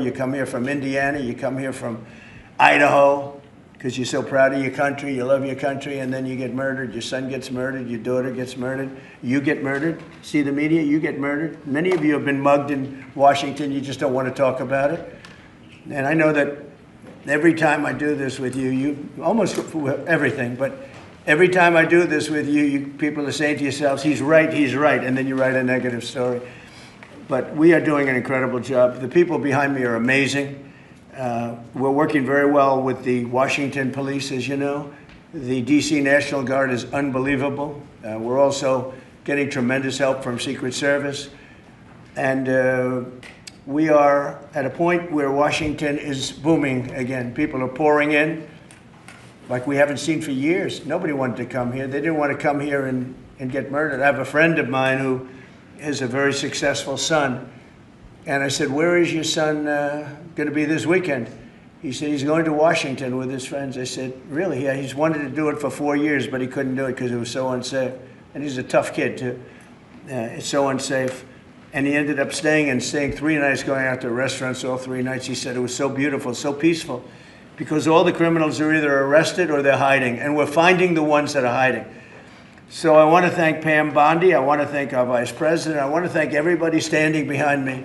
You come here from Indiana, you come here from Idaho, because you're so proud of your country, you love your country, and then you get murdered. Your son gets murdered, your daughter gets murdered, you get murdered. See the media, you get murdered. Many of you have been mugged in Washington, you just don't want to talk about it. And I know that every time I do this with you, you almost everything, but every time I do this with you, people are saying to yourselves, he's right, and then you write a negative story. But we are doing an incredible job. The people behind me are amazing. We're working very well with the Washington police, as you know. The DC National Guard is unbelievable. We're also getting tremendous help from Secret Service. And we are at a point where Washington is booming again. People are pouring in like we haven't seen for years. Nobody wanted to come here. They didn't want to come here and get murdered. I have a friend of mine who is a very successful son. And I said, where is your son going to be this weekend? He said, he's going to Washington with his friends. I said, really? Yeah, he's wanted to do it for 4 years, but he couldn't do it because it was so unsafe. And he's a tough kid, too. It's so unsafe. And he ended up staying 3 nights, going out to restaurants all 3 nights. He said it was so beautiful, so peaceful, because all the criminals are either arrested or they're hiding. And we're finding the ones that are hiding. So I want to thank Pam Bondi. I want to thank our Vice President. I want to thank everybody standing behind me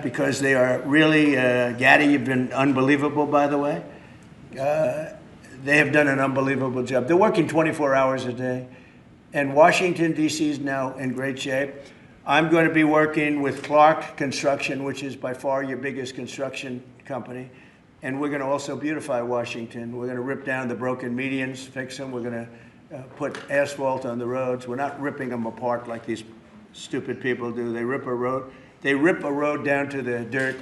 because they are really, Gaddy, you've been unbelievable, by the way. They have done an unbelievable job. They're working 24 hours a day. And Washington, D.C. is now in great shape. I'm going to be working with Clark Construction, which is by far your biggest construction company. And we're going to also beautify Washington. We're going to rip down the broken medians, fix them. We're going to put asphalt on the roads. We're not ripping them apart like these stupid people do. They rip a road down to the dirt,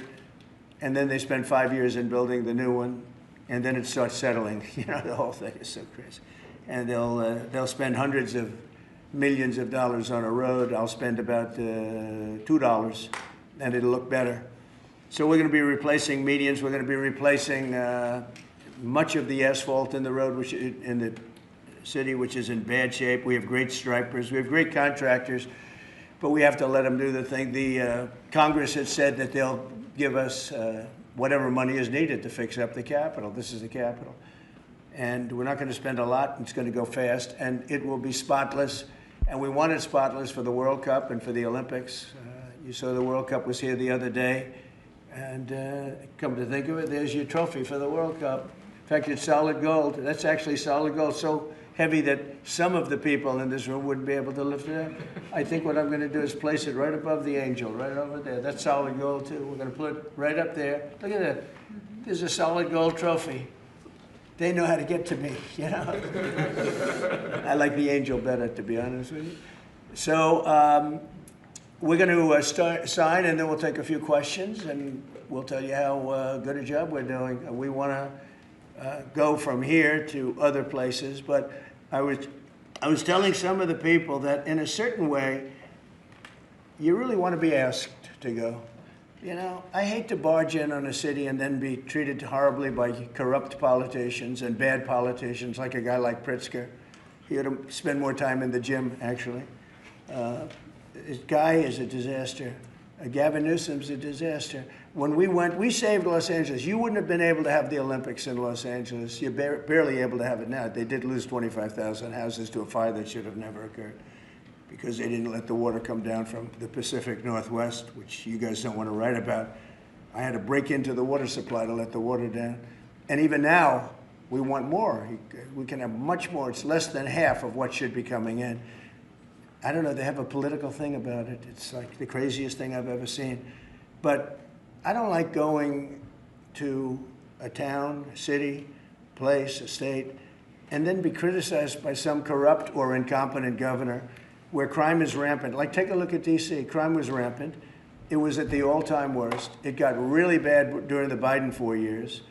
and then they spend 5 years in building the new one, and then it starts settling. You know, the whole thing is so crazy. And they'll spend hundreds of millions of dollars on a road. I'll spend about $2, and it'll look better. So we're going to be replacing medians. We're going to be replacing much of the asphalt in the road, which in the city, which is in bad shape. We have great stripers. We have great contractors, but we have to let them do the thing. The Congress has said that they'll give us whatever money is needed to fix up the Capitol. This is the Capitol. And we're not going to spend a lot. It's going to go fast, and it will be spotless. And we want it spotless for the World Cup and for the Olympics. You saw the World Cup was here the other day. And come to think of it, there's your trophy for the World Cup. In fact, it's solid gold. That's actually solid gold. So heavy that some of the people in this room wouldn't be able to lift it up. I think what I'm going to do is place it right above the angel, right over there. That's solid gold, too. We're going to put it right up there. Look at that. There's a solid gold trophy. They know how to get to me, you know. I like the angel better, to be honest with you. So we're going to sign, and then we'll take a few questions, and we'll tell you how good a job we're doing. We want to go from here to other places, but I was telling some of the people that in a certain way, you really want to be asked to go. You know, I hate to barge in on a city and then be treated horribly by corrupt politicians and bad politicians, like a guy like Pritzker. He ought to spend more time in the gym, actually. This guy is a disaster. Gavin Newsom's a disaster. When we went, we saved Los Angeles. You wouldn't have been able to have the Olympics in Los Angeles. You're barely able to have it now. They did lose 25,000 houses to a fire that should have never occurred because they didn't let the water come down from the Pacific Northwest, which you guys don't want to write about. I had to break into the water supply to let the water down. And even now, we want more. We can have much more. It's less than half of what should be coming in. I don't know, they have a political thing about it. It's like the craziest thing I've ever seen. But I don't like going to a town, a city, place, a state, and then be criticized by some corrupt or incompetent governor where crime is rampant. Like, take a look at D.C. Crime was rampant. It was at the all-time worst. It got really bad during the Biden 4 years.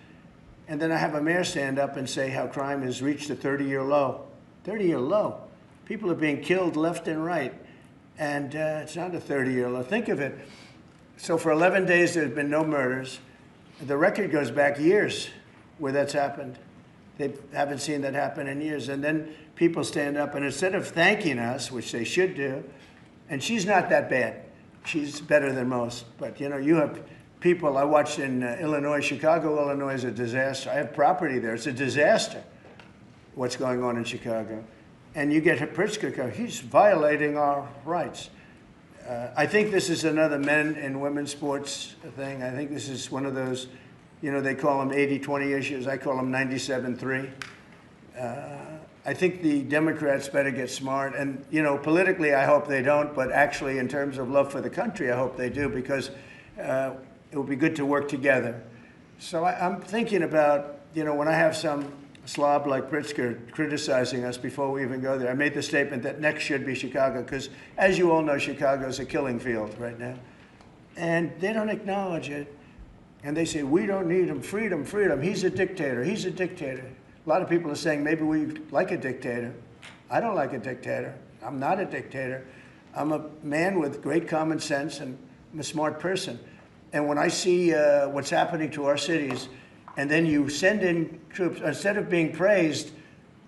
And then I have a mayor stand up and say how crime has reached a 30-year low. 30-year low. People are being killed left and right. And it's not a 30-year low. Think of it. So for 11 days, there's been no murders. The record goes back years where that's happened. They haven't seen that happen in years. And then people stand up, and instead of thanking us, which they should do, and she's not that bad. She's better than most. But, you know, you have people, I watched in Illinois, Chicago, Illinois is a disaster. I have property there. It's a disaster what's going on in Chicago. And you get Pritzker, he's violating our rights. I think this is another men and women's sports thing. I think this is one of those, you know, they call them 80-20 issues. I call them 97-3. I think the Democrats better get smart. And, you know, politically, I hope they don't. But actually, in terms of love for the country, I hope they do, because it would be good to work together. So I'm thinking about, you know, when I have some slob like Pritzker criticizing us before we even go there, I made the statement that next should be Chicago, because as you all know, Chicago is a killing field right now. And they don't acknowledge it. And they say, we don't need him, freedom, freedom. He's a dictator, he's a dictator. A lot of people are saying maybe we like a dictator. I don't like a dictator. I'm not a dictator. I'm a man with great common sense, and I'm a smart person. And when I see what's happening to our cities, and then you send in troops, instead of being praised,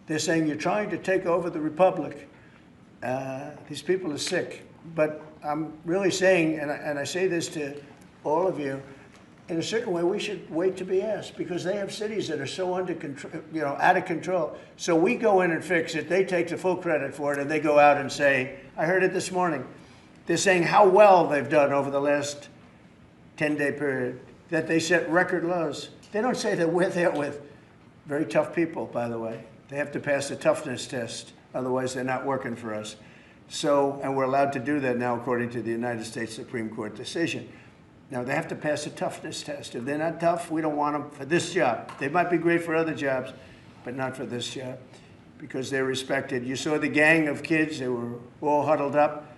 they're saying you're trying to take over the republic. These people are sick. But I'm really saying, and I say this to all of you, in a certain way, we should wait to be asked, because they have cities that are so under control, you know, out of control. So we go in and fix it. They take the full credit for it, and they go out and say, I heard it this morning. They're saying how well they've done over the last 10-day period, that they set record lows. They don't say that we're there with very tough people, by the way. They have to pass the toughness test. Otherwise, they're not working for us. So, and we're allowed to do that now, according to the United States Supreme Court decision. Now, they have to pass a toughness test. If they're not tough, we don't want them for this job. They might be great for other jobs, but not for this job, because they're respected. You saw the gang of kids. They were all huddled up,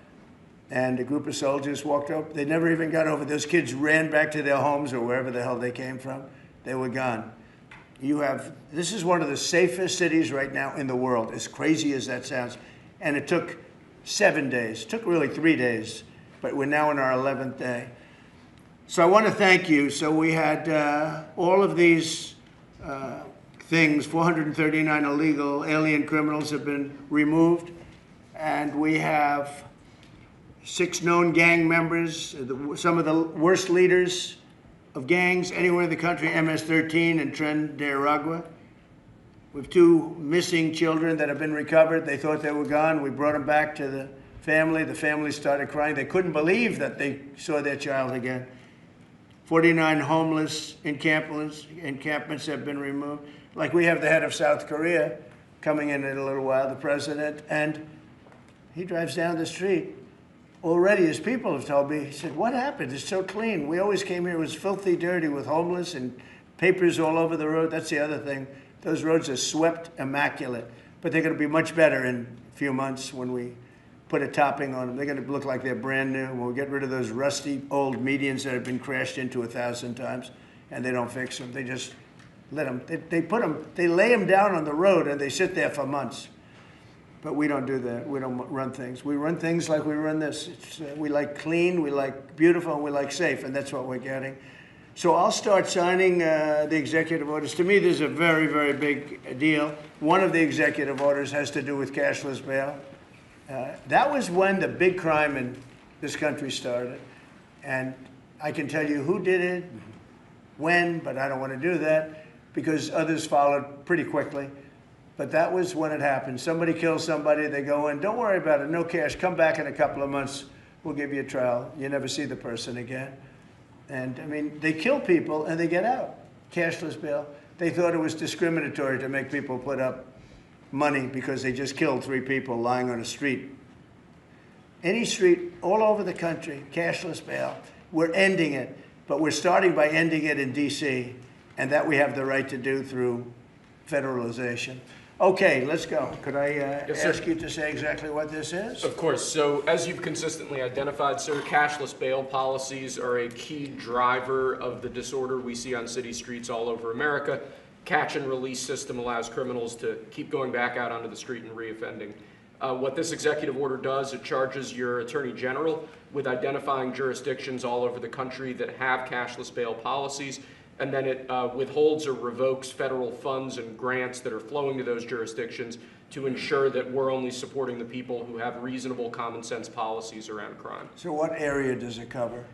and a group of soldiers walked up. They never even got over. Those kids ran back to their homes or wherever the hell they came from. They were gone. This is one of the safest cities right now in the world, as crazy as that sounds. And it took 7 days. It took really 3 days, but we're now in our 11th day. So I want to thank you. So we had all of these things, 439 illegal alien criminals have been removed, and we have 6 known gang members, some of the worst leaders of gangs anywhere in the country, MS-13 and Tren de Aragua. We have 2 missing children that have been recovered. They thought they were gone. We brought them back to the family. The family started crying. They couldn't believe that they saw their child again. 49 homeless encampments have been removed. Like, we have the head of South Korea coming in a little while, the president, and he drives down the street. Already, his people have told me, he said, what happened? It's so clean. We always came here, it was filthy dirty with homeless and papers all over the road. That's the other thing. Those roads are swept immaculate, but they're going to be much better in a few months when we put a topping on them. They're going to look like they're brand new. We'll get rid of those rusty old medians that have been crashed into 1,000 times, and they don't fix them. They just let them, they lay them down on the road, and they sit there for months. But we don't do that. We don't run things. We run things like we run this. We like clean, we like beautiful, and we like safe, and that's what we're getting. So I'll start signing the executive orders. To me, this is a very, very big deal. One of the executive orders has to do with cashless bail. That was when the big crime in this country started. And I can tell you who did it, when, but I don't want to do that because others followed pretty quickly. But that was when it happened. Somebody kills somebody, they go in, don't worry about it, no cash, come back in a couple of months, we'll give you a trial. You never see the person again. And I mean, they kill people and they get out, cashless bail. They thought it was discriminatory to make people put up money because they just killed 3 people lying on a street. Any street all over the country, cashless bail. We're ending it, but we're starting by ending it in DC, and that we have the right to do through federalization. Okay, let's go. Could I ask you to say exactly what this is? Of course. So as you've consistently identified, sir, cashless bail policies are a key driver of the disorder we see on city streets all over America. Catch and release system allows criminals to keep going back out onto the street and reoffending. What this executive order does, it charges your attorney general with identifying jurisdictions all over the country that have cashless bail policies, and then it withholds or revokes federal funds and grants that are flowing to those jurisdictions to ensure that we're only supporting the people who have reasonable common sense policies around crime. So what area does it cover?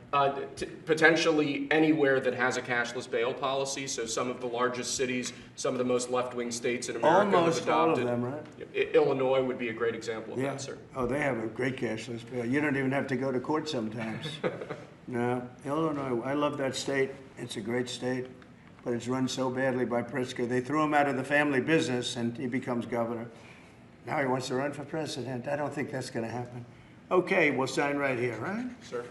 Potentially anywhere that has a cashless bail policy. So some of the largest cities, some of the most left-wing states in America have Almost all of adopted. them, right? Illinois would be a great example of Yeah. that, sir. Oh, they have a great cashless bail. You don't even have to go to court sometimes. No, Illinois, I love that state. It's a great state, but it's run so badly by Pritzker. They threw him out of the family business and he becomes governor. Now he wants to run for president. I don't think that's going to happen. Okay, we'll sign right here, right? Sir.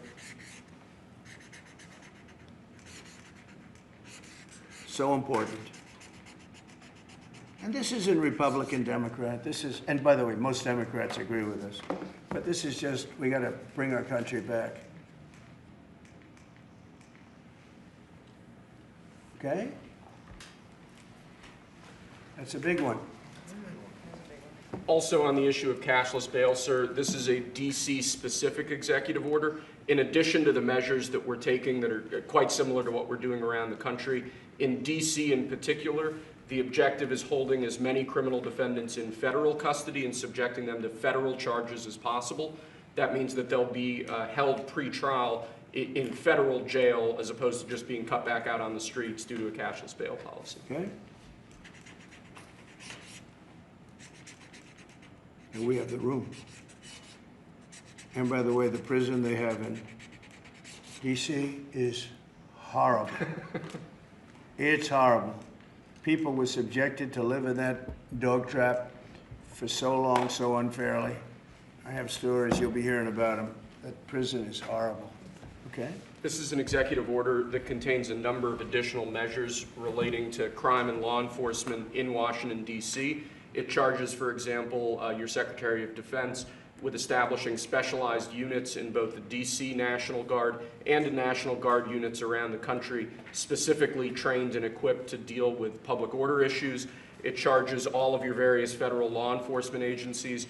So important. And this isn't Republican, Democrat. This is, and by the way, most Democrats agree with us. But this is just, we got to bring our country back. Okay? That's a big one. Also on the issue of cashless bail, sir, this is a DC-specific executive order. In addition to the measures that we're taking that are quite similar to what we're doing around the country, in DC in particular, the objective is holding as many criminal defendants in federal custody and subjecting them to federal charges as possible. That means that they'll be held pre-trial in federal jail as opposed to just being cut back out on the streets due to a cashless bail policy. Okay? And we have the room. And by the way, the prison they have in DC is horrible. It's horrible. People were subjected to live in that dog trap for so long, so unfairly. I have stories, you'll be hearing about them. That prison is horrible. Okay? This is an executive order that contains a number of additional measures relating to crime and law enforcement in Washington, D.C. It charges, for example, your Secretary of Defense with establishing specialized units in both the D.C. National Guard and in National Guard units around the country, specifically trained and equipped to deal with public order issues. It charges all of your various federal law enforcement agencies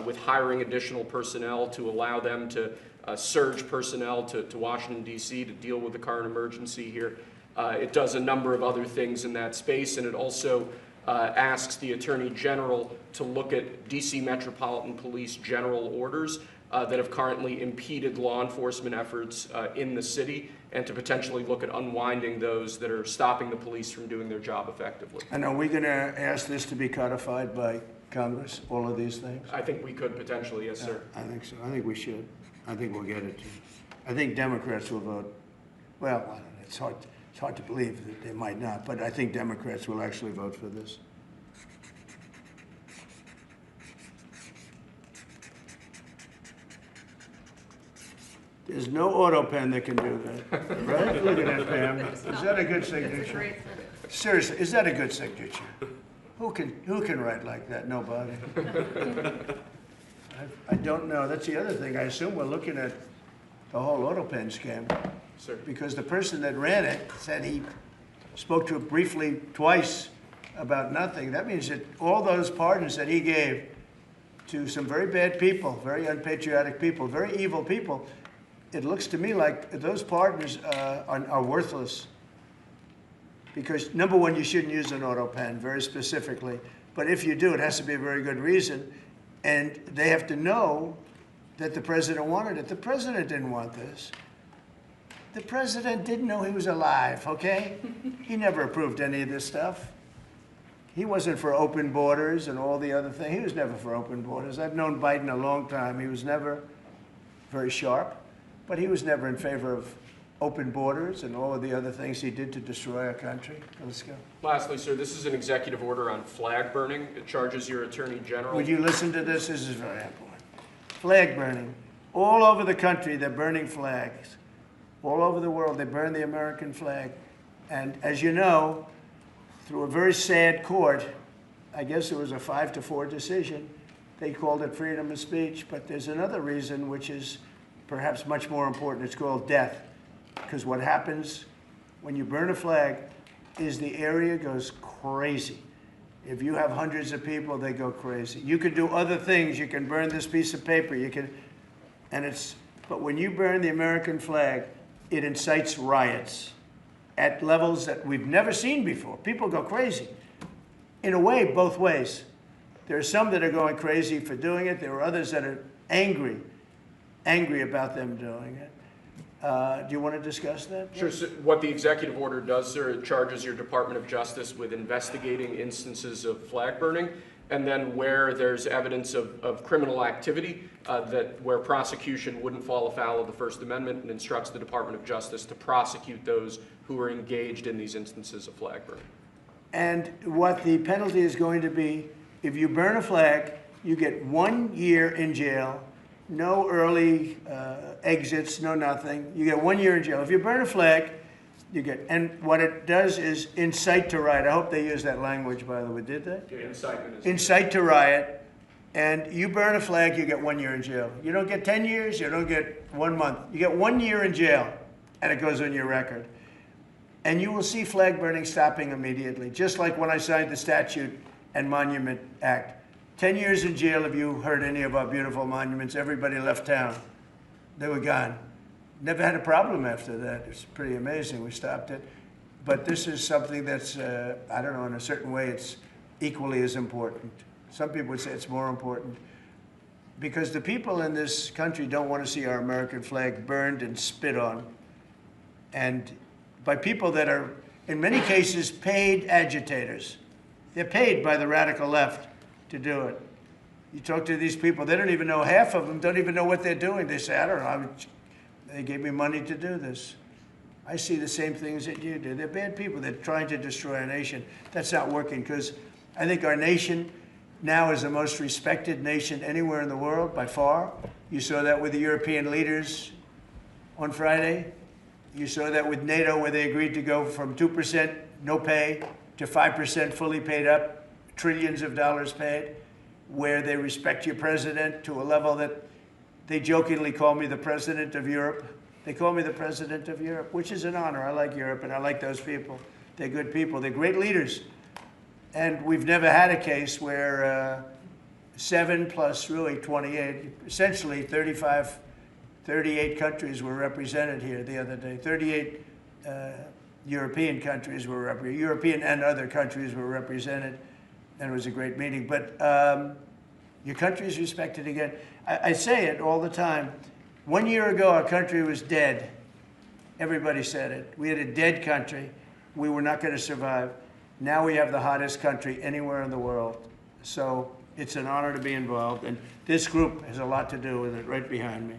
with hiring additional personnel to allow them to surge personnel to Washington, D.C. to deal with the current emergency here. It does a number of other things in that space, and it also asks the Attorney General to look at D.C. Metropolitan Police general orders that have currently impeded law enforcement efforts in the city, and to potentially look at unwinding those that are stopping the police from doing their job effectively. And are we going to ask this to be codified by Congress, all of these things? I think we could potentially, yes, sir. I think so. I think we should. I think we'll get it too. I think Democrats will vote. Well, I don't know. It's hard to believe that they might not, but I think Democrats will actually vote for this. There's no auto pen that can do that, right? Look at that, Pam. Is that a good signature? Seriously, is that a good signature? Who can write like that? Nobody. I don't know. That's the other thing. I assume we're looking at the whole auto pen scam. Sir. Because the person that ran it said he spoke to it briefly twice about nothing. That means that all those pardons that he gave to some very bad people, very unpatriotic people, very evil people, it looks to me like those pardons are worthless. Because number one, you shouldn't use an auto pen very specifically. But if you do, it has to be a very good reason. And they have to know that the president wanted it. The president didn't want this. The president didn't know he was alive, okay? He never approved any of this stuff. He wasn't for open borders and all the other things. He was never for open borders. I've known Biden a long time. He was never very sharp, but he was never in favor of open borders and all of the other things he did to destroy our country. Let's go. Lastly, sir, this is an executive order on flag burning. It charges your Attorney General. Would you listen to this? This is very important. Flag burning. All over the country, they're burning flags. All over the world, they burn the American flag. And as you know, through a very sad court, I guess it was a 5-4 decision, they called it freedom of speech. But there's another reason, which is perhaps much more important. It's called death. Because what happens when you burn a flag is the area goes crazy. If you have hundreds of people, they go crazy. You can do other things. You can burn this piece of paper. You can, but when you burn the American flag, it incites riots at levels that we've never seen before. People go crazy. In a way, both ways. There are some that are going crazy for doing it. There are others that are angry about them doing it. Do you want to discuss that? Sure. So what the executive order does, sir, it charges your Department of Justice with investigating instances of flag burning, and then where there's evidence of criminal activity, where prosecution wouldn't fall afoul of the First Amendment, and instructs the Department of Justice to prosecute those who are engaged in these instances of flag burning. And what the penalty is going to be, if you burn a flag, you get 1 year in jail, no early exits, no nothing. You get 1 year in jail. If you burn a flag, you get, and what it does is incite to riot. I hope they use that language, by the way. Did they? Yeah, incitement is incite to riot. And you burn a flag, you get 1 year in jail. You don't get 10 years, you don't get 1 month. You get 1 year in jail, and it goes on your record. And you will see flag burning stopping immediately, just like when I signed the Statute and Monument Act. 10 years in jail if you hurt any of our beautiful monuments. Everybody left town. They were gone. Never had a problem after that. It's pretty amazing. We stopped it. But this is something that's, I don't know, in a certain way, it's equally as important. Some people would say it's more important. Because the people in this country don't want to see our American flag burned and spit on. And by people that are, in many cases, paid agitators. They're paid by the radical left to do it. You talk to these people, they don't even know, half of them don't even know what they're doing. They say, I don't know, they gave me money to do this. I see the same things that you do. They're bad people. They're trying to destroy our nation. That's not working, because I think our nation now is the most respected nation anywhere in the world, by far. You saw that with the European leaders on Friday. You saw that with NATO, where they agreed to go from 2% no pay to 5% fully paid up, trillions of dollars paid, where they respect your president to a level that they jokingly call me the president of Europe. They call me the president of Europe, which is an honor. I like Europe, and I like those people. They're good people. They're great leaders. And we've never had a case where 7 plus really 28, essentially 38 countries were represented here the other day. 38 European countries were represented. European and other countries were represented. And it was a great meeting. But your country is respected again. I say it all the time. 1 year ago, our country was dead. Everybody said it. We had a dead country. We were not going to survive. Now we have the hottest country anywhere in the world. So it's an honor to be involved. And this group has a lot to do with it, right behind me.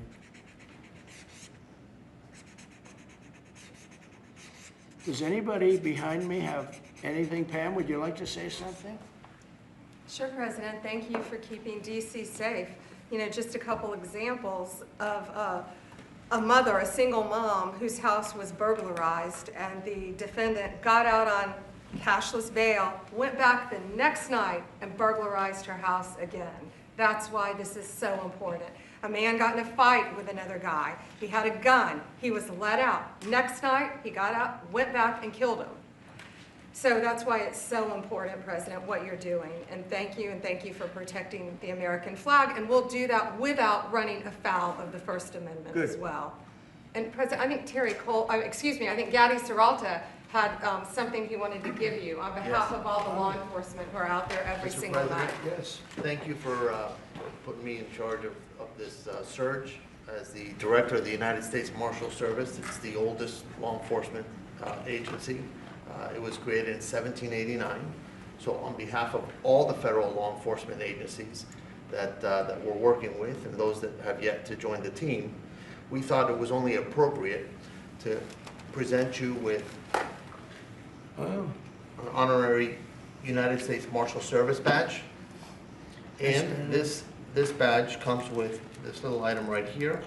Does anybody behind me have anything? Pam, would you like to say something? Sure, President. Thank you for keeping D.C. safe. You know, just a couple examples of a mother, a single mom, whose house was burglarized, and the defendant got out on cashless bail, went back the next night and burglarized her house again. That's why this is so important. A man got in a fight with another guy. He had a gun. He was let out. Next night, he got out, went back, and killed him. So that's why it's so important, President, what you're doing. And thank you for protecting the American flag. And we'll do that without running afoul of the First Amendment as well. And President, I think I think Gaddy Serralta had something he wanted to give you on behalf of all the law enforcement who are out there every single night. Yes. Thank you for putting me in charge of this surge. As the Director of the United States Marshal Service, it's the oldest law enforcement agency. It was created in 1789. So on behalf of all the federal law enforcement agencies that we're working with, and those that have yet to join the team, we thought it was only appropriate to present you with an honorary United States Marshal Service badge. And this badge comes with this little item right here,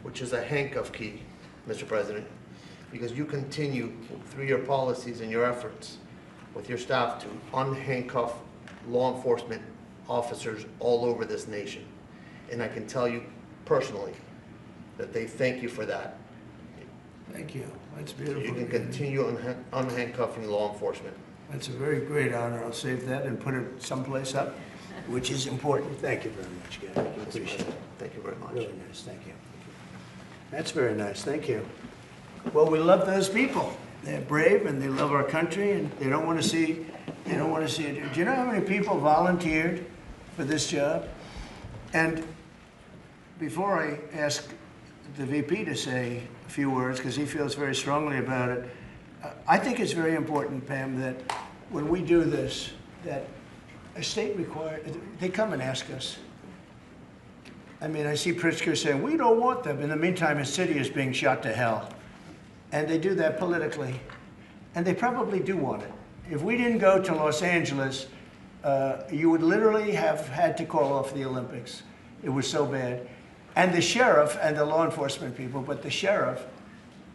which is a handcuff key, Mr. President, because you continue through your policies and your efforts with your staff to unhandcuff law enforcement officers all over this nation. And I can tell you personally that they thank you for that. Thank you. That's beautiful. You can continue unhandcuffing law enforcement. That's a very great honor. I'll save that and put it someplace up, which is important. Thank you very much, Gary. I appreciate it. Thank you very much. Really nice. Thank you. That's very nice. Thank you. Well, we love those people. They're brave and they love our country, and they don't want to see They don't want to see it. Do you know how many people volunteered for this job? And before I ask the VP to say a few words, because he feels very strongly about it, I think it's very important, Pam, that when we do this, that a state they come and ask us. I mean, I see Pritzker saying, we don't want them. In the meantime, his city is being shot to hell. And they do that politically. And they probably do want it. If we didn't go to Los Angeles, you would literally have had to call off the Olympics. It was so bad. And the sheriff and the law enforcement people, but the sheriff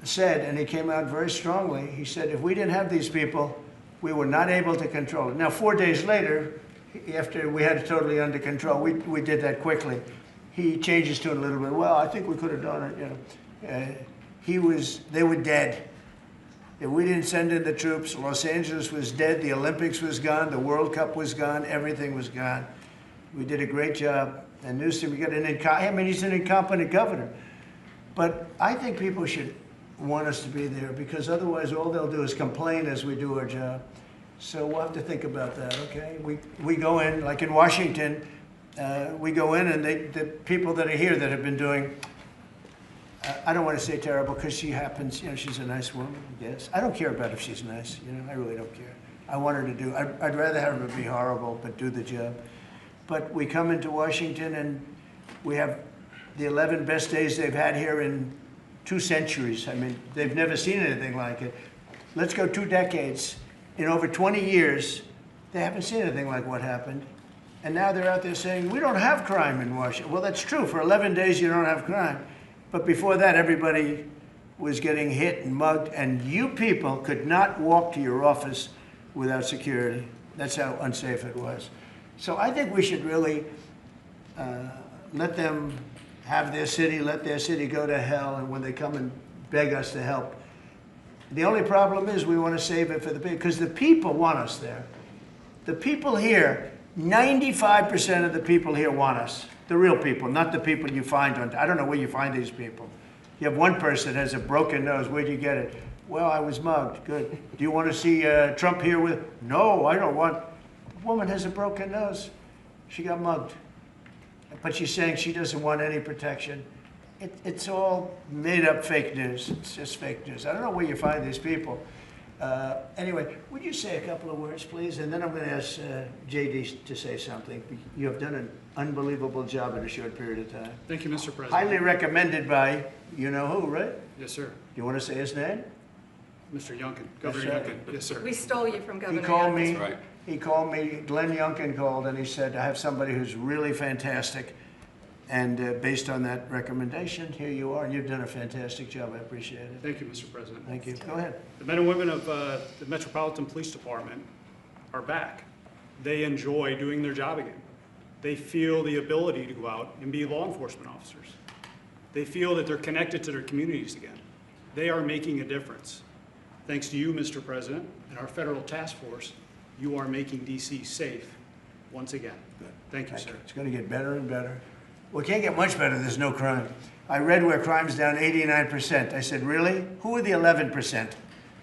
said, and he came out very strongly, he said, if we didn't have these people, we were not able to control it. Now, 4 days later, after we had it totally under control, we did that quickly. He changed his tune a little bit. Well, I think we could have done it, you know. They were dead. If we didn't send in the troops, Los Angeles was dead, the Olympics was gone, the World Cup was gone, everything was gone. We did a great job. And Newsom, we got he's an incompetent governor. But I think people should want us to be there, because otherwise all they'll do is complain as we do our job. So we'll have to think about that, okay? We go in, like in Washington, we go in and the people that are here that have been doing, I don't want to say terrible, because she happens, you know, she's a nice woman, yes. I don't care about if she's nice, you know, I really don't care. I want her to do, I'd rather have her be horrible, but do the job. But we come into Washington and we have the 11 best days they've had here in 2 centuries. I mean, they've never seen anything like it. Let's go 2 decades. In over 20 years, they haven't seen anything like what happened. And now they're out there saying, we don't have crime in Washington. Well, that's true. For 11 days, you don't have crime. But before that, everybody was getting hit and mugged, and you people could not walk to your office without security. That's how unsafe it was. So I think we should really let them have their city, let their city go to hell, and when they come and beg us to help. The only problem is we want to save it for the people, because the people want us there. The people here, 95% of the people here want us. The real people, not the people you find on, I don't know where you find these people. You have one person that has a broken nose, where'd you get it? Well, I was mugged, good. Do you want to see Trump here with, no, I don't want. The woman has a broken nose. She got mugged. But she's saying she doesn't want any protection. It's all made up fake news. It's just fake news. I don't know where you find these people. Anyway, would you say a couple of words, please? And then I'm going to ask JD to say something. You have done an unbelievable job in a short period of time. Thank you, Mr. President. Highly recommended by you-know-who, right? Yes, sir. Do you want to say his name? Mr. Youngkin, Governor Yes, sir. Youngkin. Yes, sir. We stole you from Governor He called Youngkin. me. That's right. He called me. Glenn Youngkin called, and he said, "I have somebody who's really fantastic." And based on that recommendation, here you are, and you've done a fantastic job. I appreciate it. Thank you, Mr. President. Thank you. Go ahead. The men and women of the Metropolitan Police Department are back. They enjoy doing their job again. They feel the ability to go out and be law enforcement officers. They feel that they're connected to their communities again. They are making a difference. Thanks to you, Mr. President, and our federal task force, you are making DC safe once again. Thank you, sir. It's going to get better and better. Well, it can't get much better. There's no crime. I read where crime's down 89%. I said, really? Who are the 11%?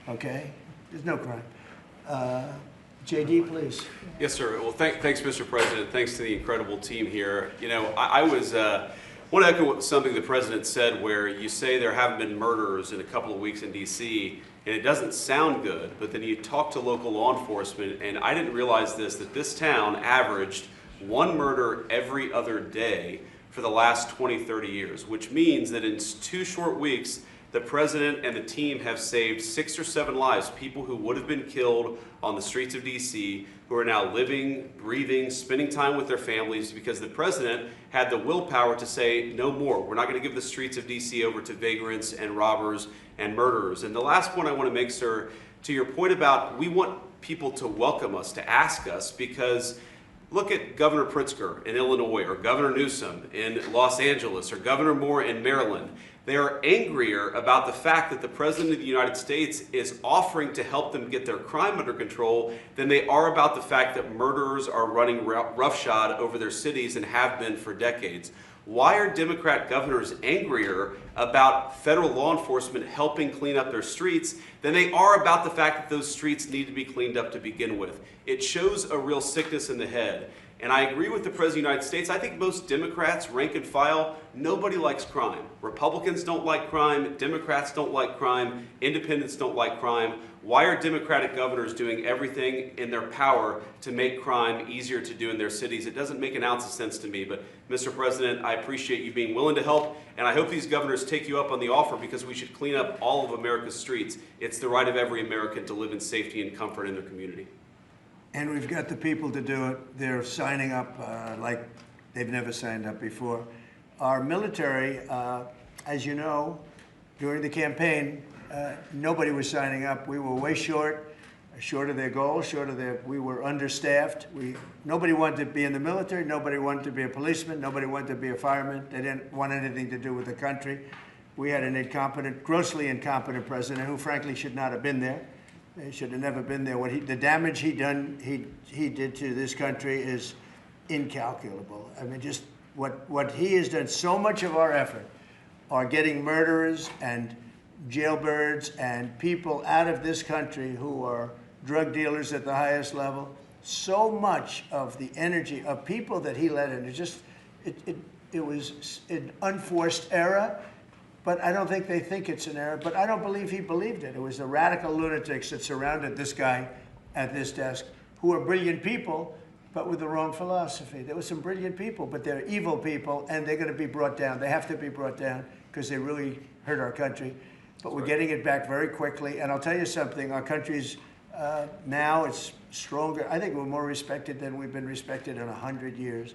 Okay? There's no crime. JD, please. Yes, sir. Well, thanks, Mr. President. Thanks to the incredible team here. You know, I want to echo something the President said, where you say there haven't been murders in a couple of weeks in D.C., and it doesn't sound good, but then you talk to local law enforcement, and I didn't realize this, that this town averaged 1 murder every other day for the last 20, 30 years, which means that in 2 short weeks, the President and the team have saved 6 or 7 lives, people who would have been killed on the streets of D.C., who are now living, breathing, spending time with their families, because the President had the willpower to say, no more. We're not going to give the streets of D.C. over to vagrants and robbers and murderers. And the last point I want to make, sir, to your point about we want people to welcome us, to ask us, because look at Governor Pritzker in Illinois, or Governor Newsom in Los Angeles, or Governor Moore in Maryland. They are angrier about the fact that the President of the United States is offering to help them get their crime under control than they are about the fact that murderers are running roughshod over their cities and have been for decades. Why are Democrat governors angrier about federal law enforcement helping clean up their streets than they are about the fact that those streets need to be cleaned up to begin with? It shows a real sickness in the head. And I agree with the President of the United States. I think most Democrats, rank and file, nobody likes crime. Republicans don't like crime. Democrats don't like crime. Independents don't like crime. Why are Democratic governors doing everything in their power to make crime easier to do in their cities? It doesn't make an ounce of sense to me. But, Mr. President, I appreciate you being willing to help, and I hope these governors take you up on the offer, because we should clean up all of America's streets. It's the right of every American to live in safety and comfort in their community. And we've got the people to do it. They're signing up like they've never signed up before. Our military, as you know, during the campaign, nobody was signing up. We were way short of their goal, we were understaffed. Nobody wanted to be in the military. Nobody wanted to be a policeman. Nobody wanted to be a fireman. They didn't want anything to do with the country. We had an incompetent, grossly incompetent president who, frankly, should not have been there. He should have never been there. The damage he did to this country is incalculable. I mean, just what he has done. So much of our effort are getting murderers and jailbirds and people out of this country who are drug dealers at the highest level. So much of the energy of people that he let in, it was an unforced error. But I don't think they think it's an error. But I don't believe he believed it. It was the radical lunatics that surrounded this guy at this desk, who are brilliant people, but with the wrong philosophy. There were some brilliant people, but they're evil people, and they're going to be brought down. They have to be brought down because they really hurt our country. But we're getting it back very quickly. And I'll tell you something, our country's now it's stronger. I think we're more respected than we've been respected in 100 years.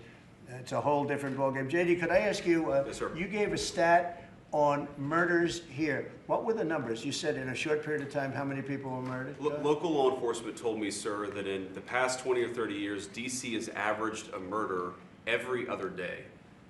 It's a whole different ballgame. JD, could I ask you, Yes, sir. You gave a stat on murders here. What were the numbers? You said in a short period of time, how many people were murdered? Local law enforcement told me, sir, that in the past 20 or 30 years, D.C. has averaged a murder every other day.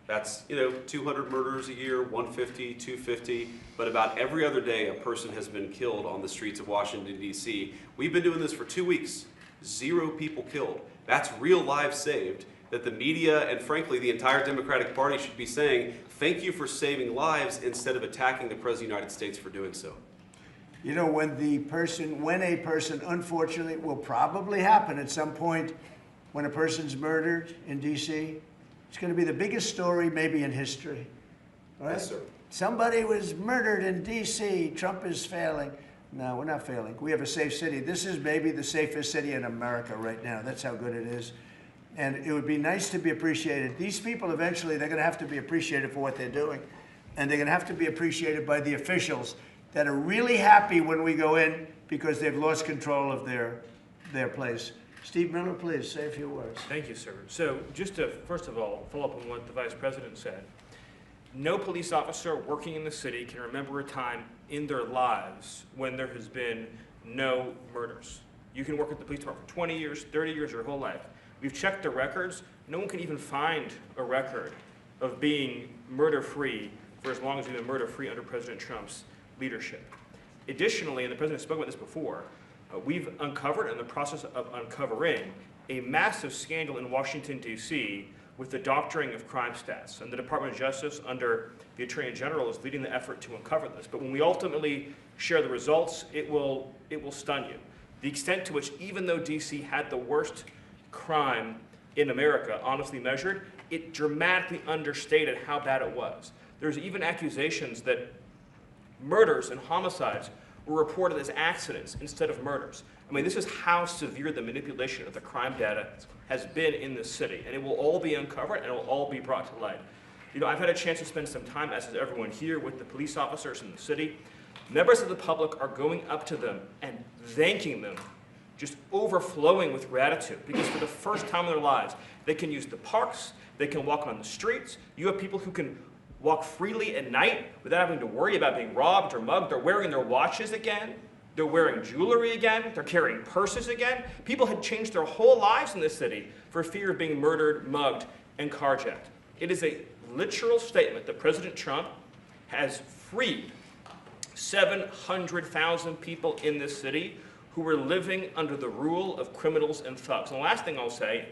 That's, 200 murders a year, 150, 250, but about every other day a person has been killed on the streets of Washington, D.C. We've been doing this for 2 weeks. 0 people killed. That's real lives saved that the media and, frankly, the entire Democratic Party should be saying, thank you for saving lives, instead of attacking the President of the United States for doing so. You know, when a person, unfortunately, will probably happen at some point, when a person's murdered in D.C., it's going to be the biggest story maybe in history. Right? Yes, sir. Somebody was murdered in D.C. Trump is failing. No, we're not failing. We have a safe city. This is maybe the safest city in America right now. That's how good it is. And it would be nice to be appreciated. These people, eventually, they're going to have to be appreciated for what they're doing. And they're going to have to be appreciated by the officials that are really happy when we go in because they've lost control of their place. Steve Miller, please, say a few words. Thank you, sir. So just to, first of all, follow up on what the Vice President said. No police officer working in the city can remember a time in their lives when there has been no murders. You can work at the police department for 20 years, 30 years, your whole life. We've checked the records. No one can even find a record of being murder-free for as long as we've been murder-free under President Trump's leadership. Additionally, and the President spoke about this before, we've uncovered, in the process of uncovering, a massive scandal in Washington, D.C. with the doctoring of crime stats. And the Department of Justice, under the Attorney General, is leading the effort to uncover this. But when we ultimately share the results, it will stun you. The extent to which, even though D.C. had the worst crime in America, honestly measured, it dramatically understated how bad it was. There's even accusations that murders and homicides were reported as accidents instead of murders. I mean, this is how severe the manipulation of the crime data has been in this city, and it will all be uncovered and it will all be brought to light. I've had a chance to spend some time, as has everyone here, with the police officers in the city. Members of the public are going up to them and thanking them, just overflowing with gratitude, because for the first time in their lives, they can use the parks, they can walk on the streets. You have people who can walk freely at night without having to worry about being robbed or mugged. They're wearing their watches again. They're wearing jewelry again. They're carrying purses again. People had changed their whole lives in this city for fear of being murdered, mugged, and carjacked. It is a literal statement that President Trump has freed 700,000 people in this city who were living under the rule of criminals and thugs. And the last thing I'll say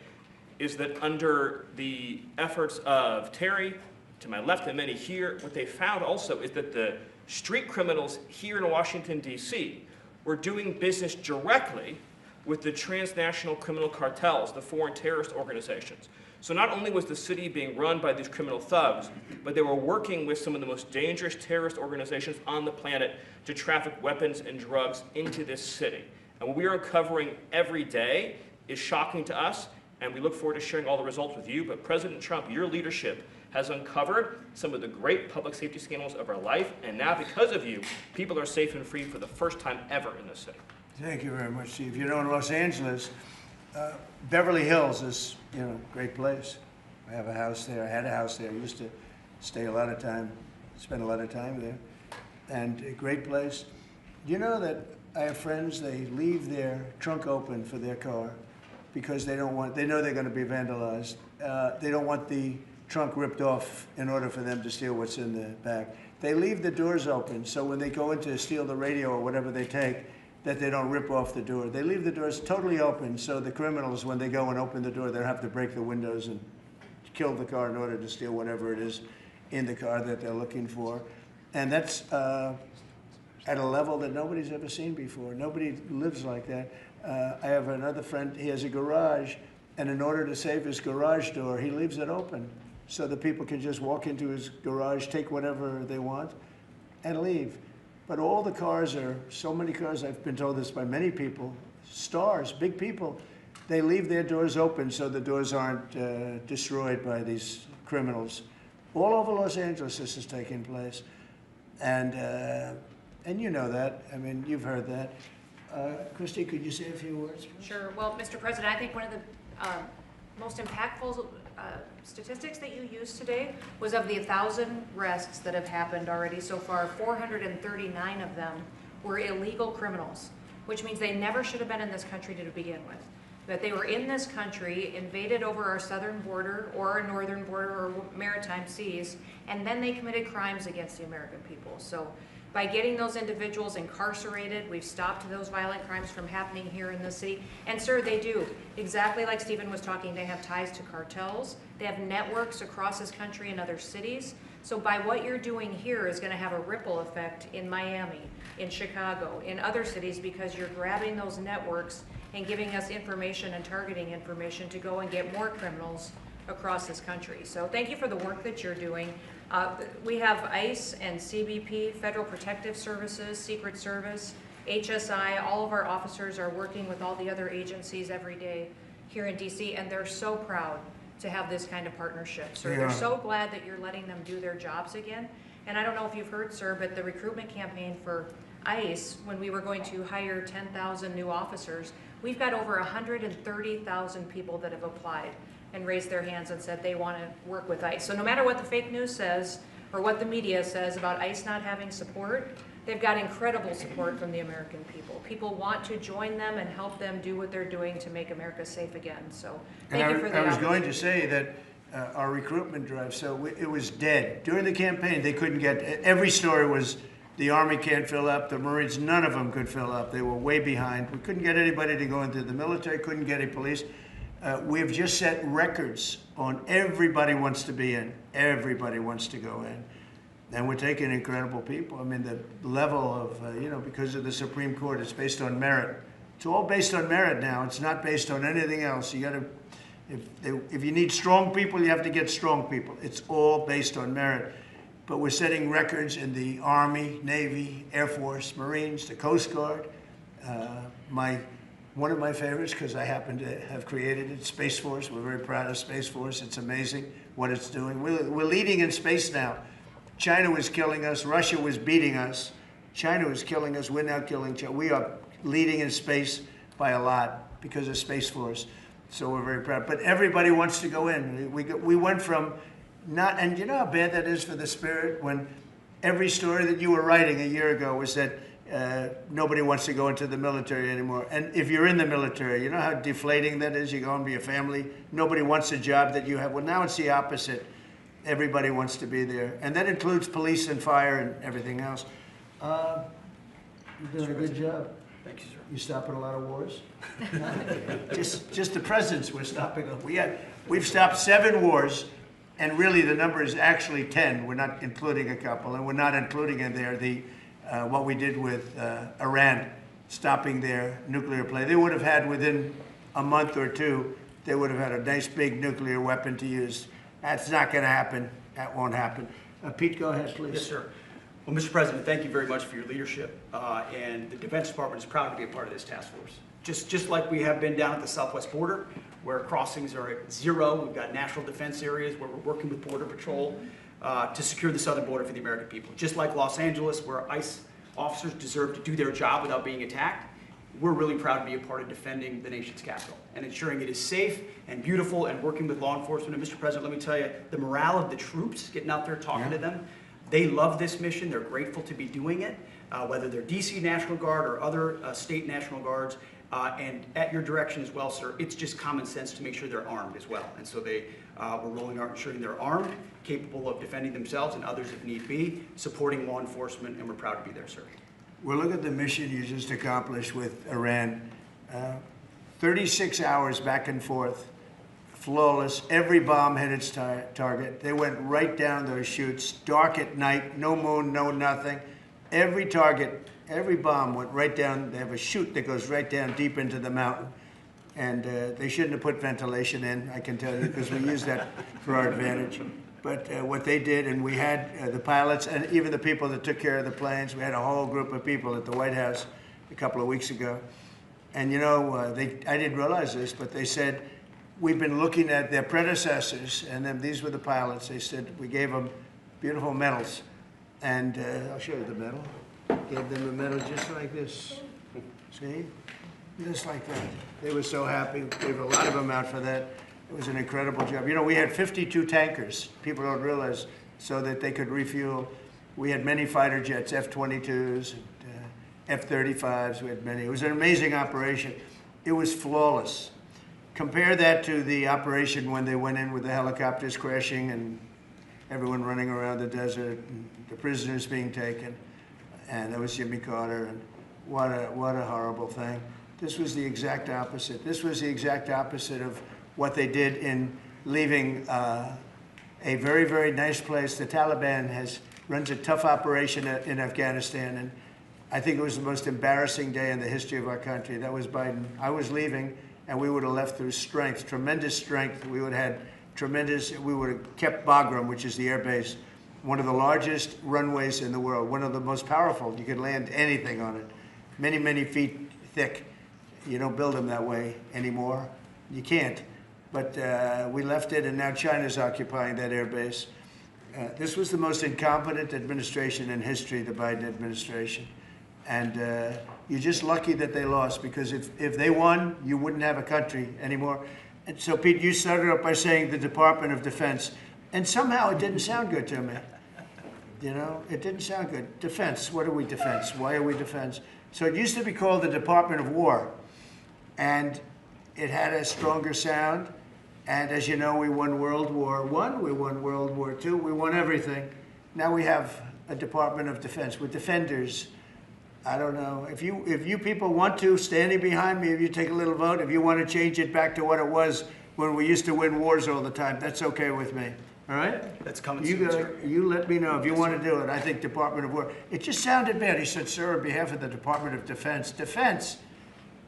is that under the efforts of Terry, to my left and many here, what they found also is that the street criminals here in Washington, D.C. were doing business directly with the transnational criminal cartels, the foreign terrorist organizations. So not only was the city being run by these criminal thugs, but they were working with some of the most dangerous terrorist organizations on the planet to traffic weapons and drugs into this city. And what we are uncovering every day is shocking to us, and we look forward to sharing all the results with you. But President Trump, your leadership has uncovered some of the great public safety scandals of our life, and now because of you, people are safe and free for the first time ever in this city. Thank you very much, Steve. You know, in Los Angeles, Beverly Hills is, you know, a great place. I have a house there. I had a house there. I used to stay a lot of time, spend a lot of time there. And a great place. You know that I have friends, they leave their trunk open for their car because they don't want, they know they're going to be vandalized. They don't want the trunk ripped off in order for them to steal what's in the back. They leave the doors open so when they go in to steal the radio or whatever they take, that they don't rip off the door. They leave the doors totally open so the criminals, when they go and open the door, they don't have to break the windows and kill the car in order to steal whatever it is in the car that they're looking for. And that's at a level that nobody's ever seen before. Nobody lives like that. I have another friend, he has a garage, and in order to save his garage door, he leaves it open so that people can just walk into his garage, take whatever they want, and leave. But all the cars are, so many cars, I've been told this by many people, stars, big people, they leave their doors open so the doors aren't destroyed by these criminals. All over Los Angeles this is taking place. And you know that, I mean, you've heard that. Christy, could you say a few words? Sure. Well, Mr. President, I think one of the most impactful statistics that you used today was of the 1,000 arrests that have happened already so far, 439 of them were illegal criminals, which means they never should have been in this country to begin with. That they were in this country, invaded over our southern border or our northern border or maritime seas, and then they committed crimes against the American people. So by getting those individuals incarcerated, we've stopped those violent crimes from happening here in the city. And sir, they do, exactly like Stephen was talking, they have ties to cartels. They have networks across this country and other cities. So by what you're doing here is going to have a ripple effect in Miami, in Chicago, in other cities, because you're grabbing those networks and giving us information and targeting information to go and get more criminals across this country. So thank you for the work that you're doing. We have ICE and CBP, Federal Protective Services, Secret Service, HSI, all of our officers are working with all the other agencies every day here in DC, and they're so proud to have this kind of partnership. So they're so glad that you're letting them do their jobs again. And I don't know if you've heard, sir, but the recruitment campaign for ICE, when we were going to hire 10,000 new officers, we've got over 130,000 people that have applied and raised their hands and said they want to work with ICE. So no matter what the fake news says or what the media says about ICE not having support, they've got incredible support from the American people. People want to join them and help them do what they're doing to make America safe again. So thank you for the I was going opportunity. to say that our recruitment drive, so it was dead. During the campaign, they couldn't get, every story was the Army can't fill up, the Marines, none of them could fill up. They were way behind. We couldn't get anybody to go into the military, couldn't get any police. We've just set records on everybody wants to be in, everybody wants to go in. And we're taking incredible people. I mean, the level of, you know, because of the Supreme Court, it's based on merit. It's all based on merit now. It's not based on anything else. You got to, if you need strong people, you have to get strong people. It's all based on merit. But we're setting records in the Army, Navy, Air Force, Marines, the Coast Guard. One of my favorites, because I happen to have created it, Space Force. We're very proud of Space Force. It's amazing what it's doing. We're leading in space now. China was killing us. Russia was beating us. China was killing us. We're now killing China. We are leading in space by a lot because of Space Force. So we're very proud. But everybody wants to go in. We went from not, and you know how bad that is for the spirit when every story that you were writing a year ago was that nobody wants to go into the military anymore. And if you're in the military, you know how deflating that is? You go and be a family. Nobody wants a job that you have. Well, now it's the opposite. Everybody wants to be there. And that includes police and fire and everything else. You're doing a good job. Thank you, sir. You stopping a lot of wars? just the presidents we're stopping. We've stopped 7 wars. And really, the number is actually 10. We're not including a couple, and we're not including in there what we did with Iran, stopping their nuclear play. They would have had, within a month or two, they would have had a nice big nuclear weapon to use. That's not going to happen. That won't happen. Pete, go ahead, please. Yes, sir. Well, Mr. President, thank you very much for your leadership, and the Defense Department is proud to be a part of this task force. Just like we have been down at the southwest border, where crossings are at 0, we've got national defense areas where we're working with Border Patrol to secure the southern border for the American people. Just like Los Angeles, where ICE officers deserve to do their job without being attacked, we're really proud to be a part of defending the nation's capital and ensuring it is safe and beautiful and working with law enforcement. And Mr. President, let me tell you, the morale of the troops, getting out there talking to them, they love this mission. They're grateful to be doing it, whether they're DC National Guard or other state National Guards. And at your direction as well, sir, it's just common sense to make sure they're armed as well. And so we're rolling out ensuring they're armed, capable of defending themselves and others if need be, supporting law enforcement, and we're proud to be there, sir. Well, look at the mission you just accomplished with Iran. 36 hours back and forth, flawless. Every bomb hit its target. They went right down those chutes, dark at night, no moon, no nothing. Every target, every bomb went right down. They have a chute that goes right down deep into the mountain. And they shouldn't have put ventilation in, I can tell you, because we use that for our advantage. But what they did, and we had the pilots and even the people that took care of the planes, we had a whole group of people at the White House a couple of weeks ago. And you know, I didn't realize this, but they said, we've been looking at their predecessors, and then these were the pilots. They said, we gave them beautiful medals. And I'll show you the medal. Gave them a medal just like this. See? Just like that. They were so happy. Gave a lot of them out for that. It was an incredible job. You know, we had 52 tankers, people don't realize, so that they could refuel. We had many fighter jets, F-22s, F-35s, we had many. It was an amazing operation. It was flawless. Compare that to the operation when they went in with the helicopters crashing and everyone running around the desert, and the prisoners being taken, and that was Jimmy Carter, and what a horrible thing. This was the exact opposite. This was the exact opposite of what they did in leaving a very, very nice place. The Taliban runs a tough operation in Afghanistan, and I think it was the most embarrassing day in the history of our country. That was Biden. I was leaving, and we would have left through strength, tremendous strength. We would have had we would have kept Bagram, which is the air base, one of the largest runways in the world, one of the most powerful. You could land anything on it, many, many feet thick. You don't build them that way anymore. You can't. But we left it, and now China's occupying that air base. This was the most incompetent administration in history, the Biden administration. And you're just lucky that they lost, because if they won, you wouldn't have a country anymore. And so, Pete, you started up by saying the Department of Defense. And somehow it didn't sound good to me. You know, it didn't sound good. Defense, what are we defense? Why are we defense? So it used to be called the Department of War. And it had a stronger sound. And as you know, we won World War I, we won World War II, we won everything. Now we have a Department of Defense. We're defenders. I don't know. If you people want to, standing behind me, if you take a little vote, if you want to change it back to what it was when we used to win wars all the time, that's okay with me. All right? That's coming soon, sir. You let me know if you want to do it. I think Department of War. It just sounded bad. He said, sir, on behalf of the Department of Defense. Defense?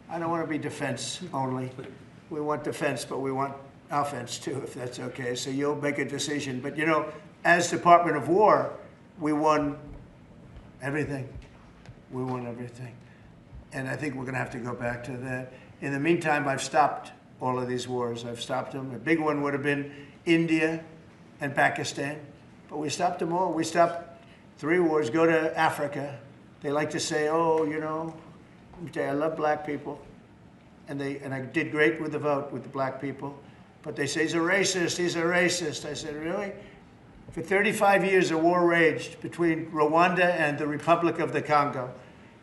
I don't want to be defense only. We want defense, but we want offense too, if that's okay. So you'll make a decision. But you know, as Department of War, we won everything. We won everything. And I think we're going to have to go back to that. In the meantime, I've stopped all of these wars. I've stopped them. A big one would have been India and Pakistan. But we stopped them all. We stopped 3 wars. Go to Africa. They like to say, oh, you know, I love black people. And I did great with the vote with the black people. But they say, he's a racist, he's a racist. I said, really? For 35 years, a war raged between Rwanda and the Republic of the Congo.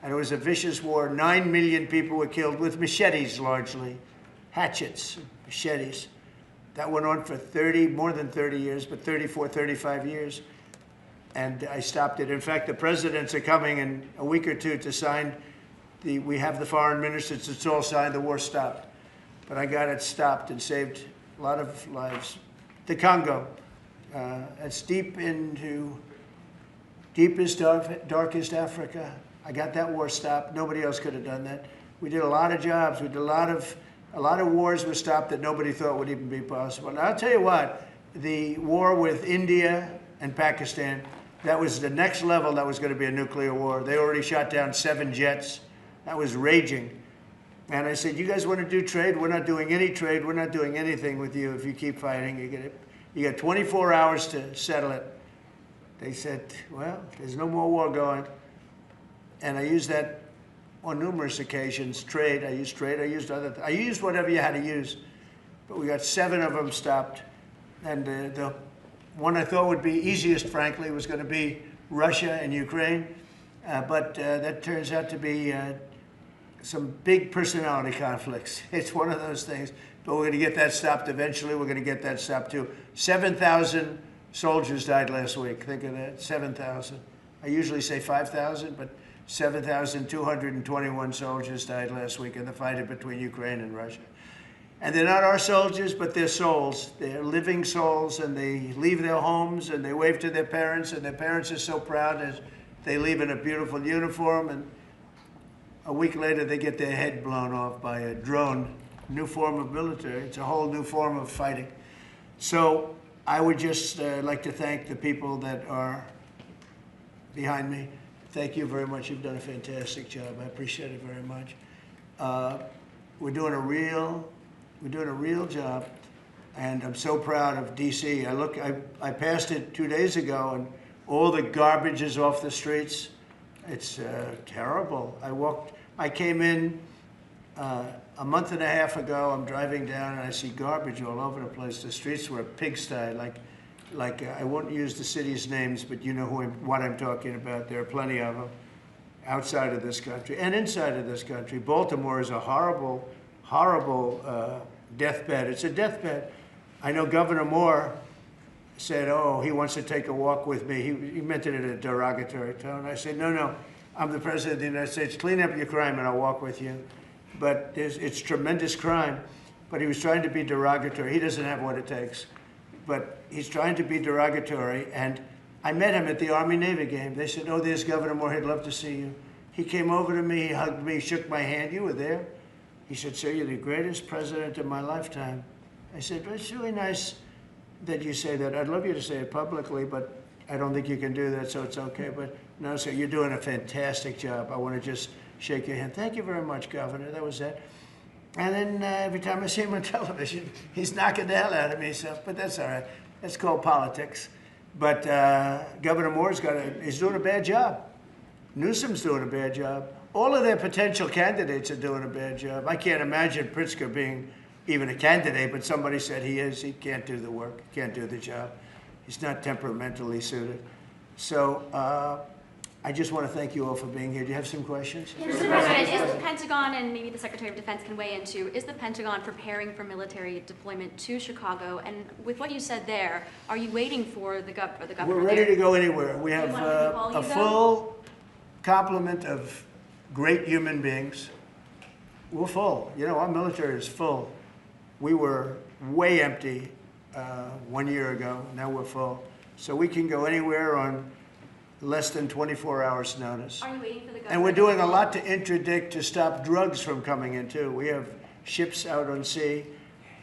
And it was a vicious war. 9 million people were killed with machetes, largely. Hatchets, machetes. That went on for more than 30 years, but 34, 35 years. And I stopped it. In fact, the presidents are coming in a week or two to sign we have the foreign ministers, it's all signed, the war stopped. But I got it stopped and saved a lot of lives. The Congo, It's deep into deepest, darkest Africa. I got that war stopped. Nobody else could have done that. We did a lot of jobs. We did a lot of wars were stopped that nobody thought would even be possible. And I'll tell you what, the war with India and Pakistan, that was the next level. That was going to be a nuclear war. They already shot down 7 jets. That was raging. And I said, you guys want to do trade? We're not doing any trade. We're not doing anything with you if you keep fighting. You got 24 hours to settle it. They said, well, there's no more war going. And I used that on numerous occasions. Trade, I used I used whatever you had to use. But we got 7 of them stopped. And the one I thought would be easiest, frankly, was going to be Russia and Ukraine. But that turns out to be some big personality conflicts. It's one of those things. But we're going to get that stopped eventually. We're going to get that stopped too. 7,000 soldiers died last week. Think of that, 7,000. I usually say 5,000, but 7,221 soldiers died last week in the fight between Ukraine and Russia. And they're not our soldiers, but they're souls. They're living souls, and they leave their homes, and they wave to their parents, and their parents are so proud as they leave in a beautiful uniform, and a week later they get their head blown off by a drone. New form of military. It's a whole new form of fighting. So I would just like to thank the people that are behind me. Thank you very much. You've done a fantastic job. I appreciate it very much. We're doing a real job, and I'm so proud of DC. I passed it 2 days ago, and all the garbage is off the streets. It's terrible. I came in a month and a half ago. I'm driving down, and I see garbage all over the place. The streets were a pigsty, like I won't use the city's names, but you know what I'm talking about. There are plenty of them outside of this country and inside of this country. Baltimore is a horrible, horrible deathbed. It's a deathbed. I know Governor Moore said, oh, he wants to take a walk with me. He meant it in a derogatory tone. I said, no, I'm the President of the United States. Clean up your crime and I'll walk with you. But it's tremendous crime. But he was trying to be derogatory. He doesn't have what it takes. But he's trying to be derogatory. And I met him at the Army-Navy game. They said, oh, there's Governor Moore. He'd love to see you. He came over to me. He hugged me, shook my hand. You were there. He said, sir, you're the greatest president of my lifetime. I said, well, it's really nice that you say that. I'd love you to say it publicly, but I don't think you can do that, so it's okay. But no, sir, you're doing a fantastic job. I want to just shake your hand. Thank you very much, Governor. That was that. And then every time I see him on television, he's knocking the hell out of me. So, but that's all right. That's called politics. But Governor Moore's he's doing a bad job. Newsom's doing a bad job. All of their potential candidates are doing a bad job. I can't imagine Pritzker being even a candidate, but somebody said he is. He can't do the work, can't do the job. He's not temperamentally suited. So I just want to thank you all for being here. Do you have some questions? Mr. President, is the Pentagon, and maybe the Secretary of Defense can weigh into, is the Pentagon preparing for military deployment to Chicago? And with what you said there, are you waiting for the governor We're ready there? to go anywhere. We have want him to call you, a full complement of great human beings. We're full. You know, our military is full. We were way empty 1 year ago. Now we're full. So we can go anywhere on less than 24 hours notice. Are you waiting for the governor? And we're doing a lot to interdict to stop drugs from coming in too. We have ships out on sea.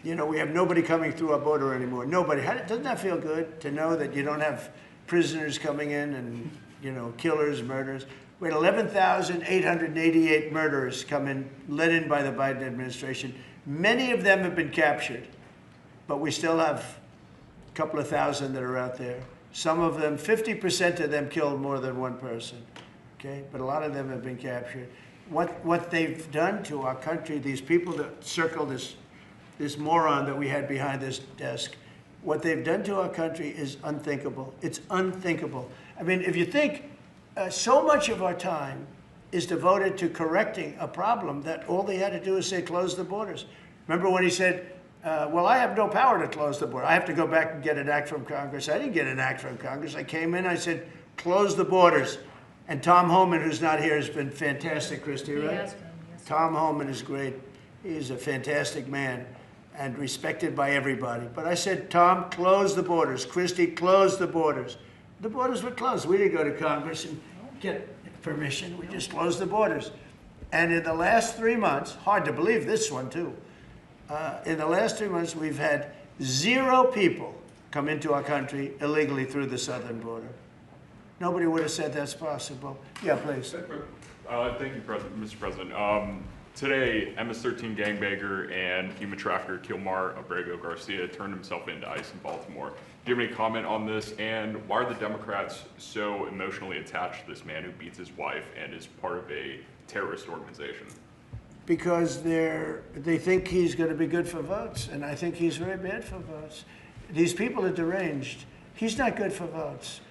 You know, we have nobody coming through our border anymore. Nobody. Doesn't that feel good to know that you don't have prisoners coming in and, you know, killers, murderers? We had 11,888 murderers come in, led in by the Biden administration. Many of them have been captured, but we still have a couple of thousand that are out there. Some of them, 50% of them killed more than one person, okay? But a lot of them have been captured. What they've done to our country, these people that circle this moron that we had behind this desk, what they've done to our country is unthinkable. It's unthinkable. I mean, if you think so much of our time is devoted to correcting a problem that all they had to do is say, close the borders. Remember when he said, well, I have no power to close the border. I have to go back and get an act from Congress. I didn't get an act from Congress. I came in, I said, close the borders. And Tom Homan, who's not here, has been fantastic, Christy, right? Yes. Tom Homan is great. He's a fantastic man. and respected by everybody. But I said, Tom, close the borders. Christie, close the borders. The borders were closed. We didn't go to Congress and get permission. We just closed the borders. And in the last 3 months, hard to believe this one too, in the last 3 months, we've had 0 people come into our country illegally through the southern border. Nobody would have said that's possible. Yeah, please. Thank you, Mr. President. Today, MS-13 gangbanger and human trafficker Kilmar Abrego Garcia turned himself into ICE in Baltimore. Do you have any comment on this? And why are the Democrats so emotionally attached to this man who beats his wife and is part of a terrorist organization? Because they think he's going to be good for votes, and I think he's very bad for votes. These people are deranged. He's not good for votes.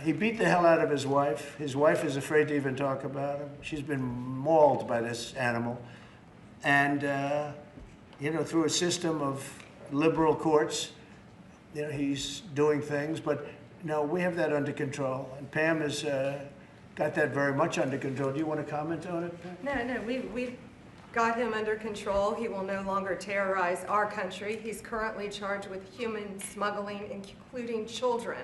He beat the hell out of his wife. His wife is afraid to even talk about him. She's been mauled by this animal. And, you know, through a system of liberal courts, you know, he's doing things. But, no, we have that under control. And Pam has got that very much under control. Do you want to comment on it, Pam? No, we've got him under control. He will no longer terrorize our country. He's currently charged with human smuggling, including children.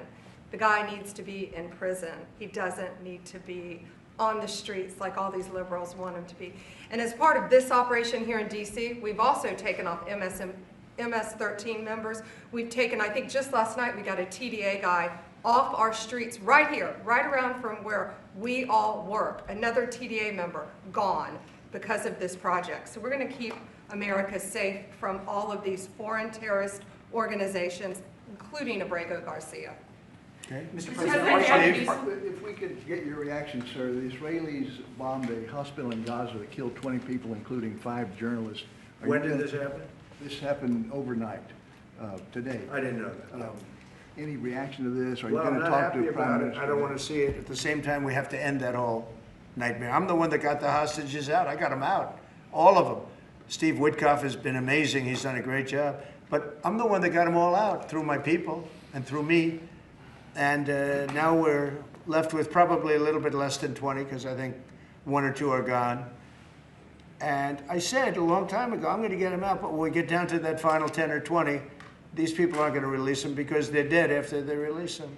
The guy needs to be in prison. He doesn't need to be on the streets like all these liberals want him to be. And as part of this operation here in DC, we've also taken off MS-13 members. We've taken, I think just last night, we got a TDA guy off our streets right here, right around from where we all work. Another TDA member gone because of this project. So we're going to keep America safe from all of these foreign terrorist organizations, including Abrego Garcia. Okay. Mr. President, If we could get your reaction, sir. The Israelis bombed a hospital in Gaza that killed 20 people, including 5 journalists. when did this happen? This happened overnight, today. I didn't know that. No. Any reaction to this? Are you Well, going I'm to not talk happy to the Prime about it. Minister? I don't want to see it. At the same time, we have to end that whole nightmare. I'm the one that got the hostages out. I got them out, all of them. Steve Witkoff has been amazing. He's done a great job. But I'm the one that got them all out through my people and through me. And now we're left with probably a little bit less than 20, because I think 1 or 2 are gone. And I said a long time ago, I'm going to get them out, but when we get down to that final 10 or 20, these people aren't going to release them because they're dead after they release them.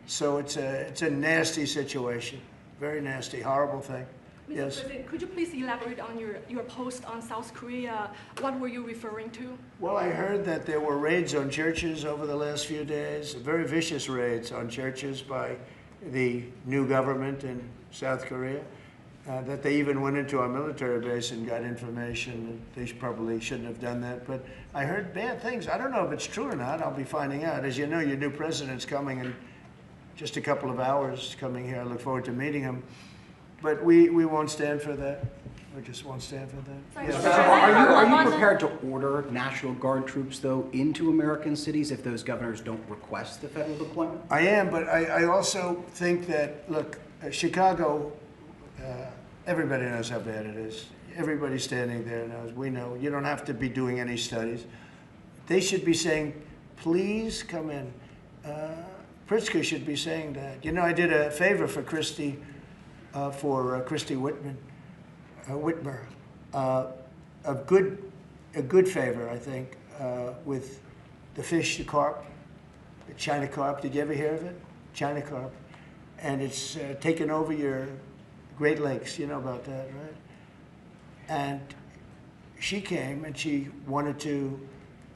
So it's a nasty situation, very nasty, horrible thing. Mr. Yes. President, could you please elaborate on your post on South Korea? What were you referring to? Well, I heard that there were raids on churches over the last few days, very vicious raids on churches by the new government in South Korea, that they even went into our military base and got information. They probably shouldn't have done that, but I heard bad things. I don't know if it's true or not. I'll be finding out. As you know, your new president's coming in just a couple of hours, coming here. I look forward to meeting him. But we won't stand for that. We just won't stand for that. Sorry, Yes. Mr. Are you President, prepared to order National Guard troops, though, into American cities if those governors don't request the federal deployment? I am, but I also think that, look, Chicago, everybody knows how bad it is. Everybody standing there knows. We know. You don't have to be doing any studies. They should be saying, please come in. Pritzker should be saying that. You know, I did a favor for Christie Whitmer, a good favor, I think, with the fish, the carp, the China carp. Did you ever hear of it? China carp. And it's taken over your Great Lakes. You know about that, right? And she came and she wanted to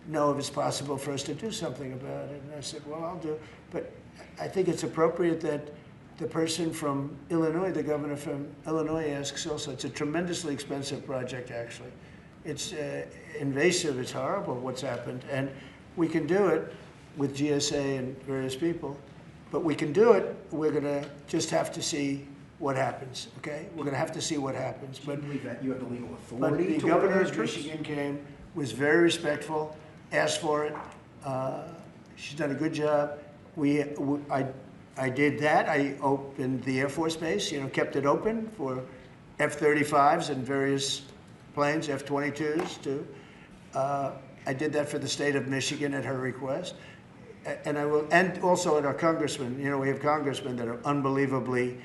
know if it's possible for us to do something about it. And I said, well, I'll do it. But I think it's appropriate that the person from Illinois, the governor from Illinois, asks also. It's a tremendously expensive project, actually. It's invasive, it's horrible what's happened. And we can do it with GSA and various people, but we can do it. We're gonna just have to see what happens, okay? We're gonna have to see what happens. Do you believe that you have the legal But authority the to order governor those of troops? Michigan came, was very respectful, asked for it. She's done a good job. I did that. I opened the Air Force Base, you know, kept it open for F-35s and various planes, F-22s too. I did that for the state of Michigan at her request. And I will, and also at our congressmen. You know, we have congressmen that are unbelievably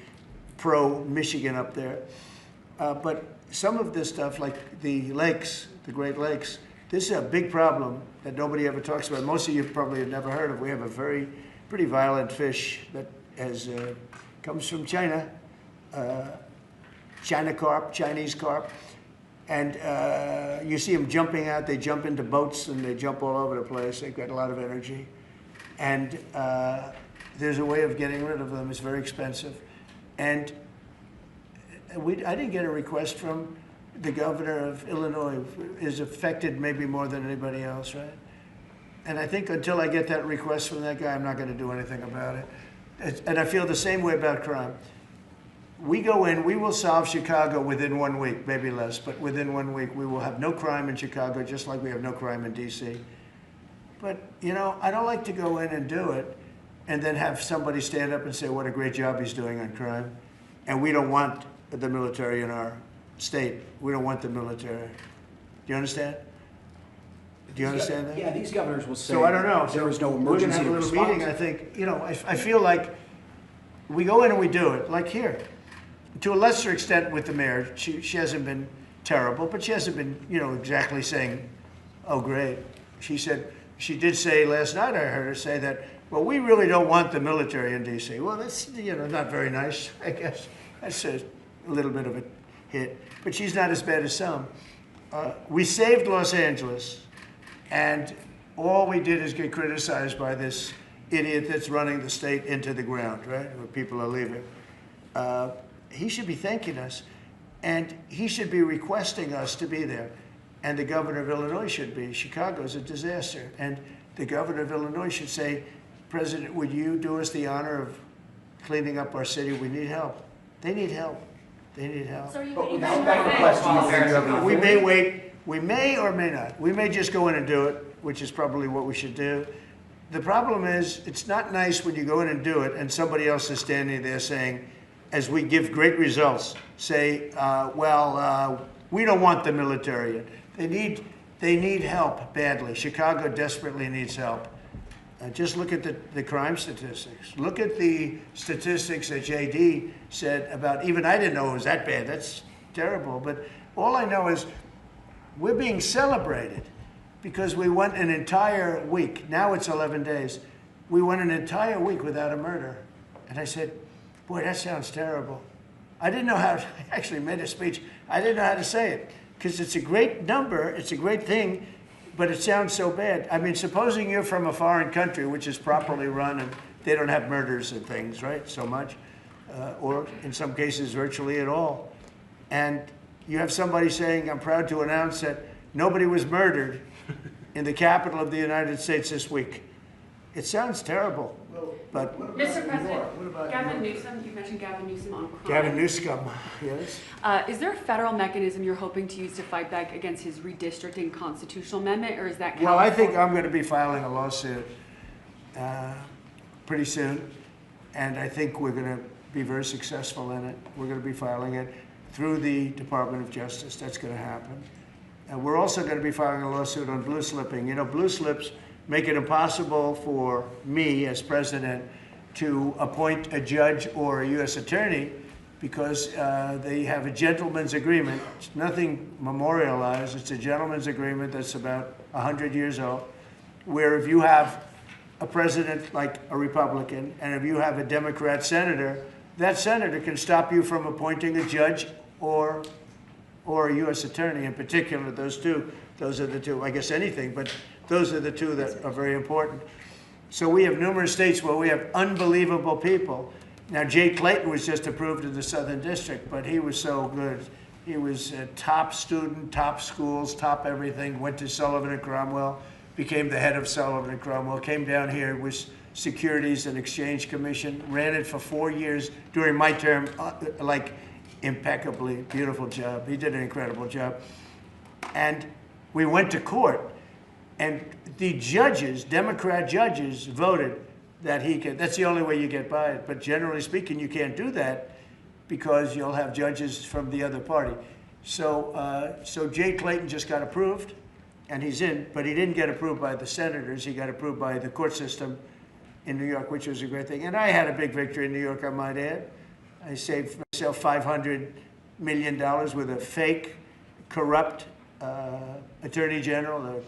pro-Michigan up there. But some of this stuff, like the lakes, the Great Lakes, This is a big problem that nobody ever talks about. Most of you probably have never heard of. We have a pretty violent fish that comes from China, China carp, Chinese carp. And you see them jumping out. They jump into boats and they jump all over the place. They've got a lot of energy. And there's a way of getting rid of them. It's very expensive. And I didn't get a request from the governor of Illinois, who is affected maybe more than anybody else, right? And I think until I get that request from that guy, I'm not going to do anything about it. And I feel the same way about crime. We go in, we will solve Chicago within 1 week, maybe less, but within 1 week, we will have no crime in Chicago, just like we have no crime in DC. But, you know, I don't like to go in and do it and then have somebody stand up and say what a great job he's doing on crime. And we don't want the military in our state. We don't want the military. Do you understand? Do you understand that? Yeah, these governors will say So I don't know. there is no We're going to emergency have a little response. meeting, I think. You know, I feel like we go in and we do it, like here. To a lesser extent with the mayor, she hasn't been terrible, but she hasn't been, you know, exactly saying, oh, great. She did say last night, I heard her say that, well, we really don't want the military in D.C. Well, that's, you know, not very nice, I guess. That's a little bit of a hit. But she's not as bad as some. We saved Los Angeles, and all we did is get criticized by this idiot that's running the state into the ground, right, where people are leaving. He should be thanking us, and he should be requesting us to be there. And the governor of Illinois should be. Chicago's a disaster. And the governor of Illinois should say, President, would you do us the honor of cleaning up our city? We need help. They need help. They need help. So are you But waiting without We may wait. We may or may not. We may just go in and do it, which is probably what we should do. The problem is, it's not nice when you go in and do it and somebody else is standing there saying, as we give great results, say, we don't want the military. They need help badly. Chicago desperately needs help. Just look at the crime statistics. Look at the statistics that JD said about, even I didn't know it was that bad. That's terrible. But all I know is we're being celebrated because we went an entire week. Now it's 11 days. We went an entire week without a murder. And I said, boy, that sounds terrible. I didn't know how, I actually made a speech. I didn't know how to say it because it's a great number. It's a great thing, but it sounds so bad. I mean, supposing you're from a foreign country, which is properly run and they don't have murders and things, right, so much, or in some cases virtually at all. And you have somebody saying, I'm proud to announce that nobody was murdered in the capital of the United States this week. It sounds terrible, but... Mr. President, Gavin Newsom, you mentioned Gavin Newsom on crime. Gavin Newsom, yes. Is there a federal mechanism you're hoping to use to fight back against his redistricting constitutional amendment, or is that... Well, I think I'm going to be filing a lawsuit pretty soon, and I think we're going to be very successful in it. We're going to be filing it through the Department of Justice. That's going to happen. And we're also going to be filing a lawsuit on blue slipping. You know, blue slips make it impossible for me as president to appoint a judge or a U.S. attorney because they have a gentleman's agreement. It's nothing memorialized. It's a gentleman's agreement that's about 100 years old, where if you have a president like a Republican and if you have a Democrat senator, that senator can stop you from appointing a judge or a U.S. attorney. In particular, those are the two, I guess anything, but those are the two that are very important. So we have numerous states where we have unbelievable people. Now, Jay Clayton was just approved in the Southern District, but he was so good. He was a top student, top schools, top everything, went to Sullivan and Cromwell, became the head of Sullivan and Cromwell, came down here, was Securities and Exchange Commission, ran it for 4 years during my term, like impeccably, beautiful job. He did an incredible job. And we went to court. And the judges, Democrat judges, voted that he could. That's the only way you get by it. But generally speaking, you can't do that because you'll have judges from the other party. So Jay Clayton just got approved, and he's in. But he didn't get approved by the senators. He got approved by the court system in New York, which was a great thing. And I had a big victory in New York, I might add. I saved myself $500 million with a fake, corrupt attorney general,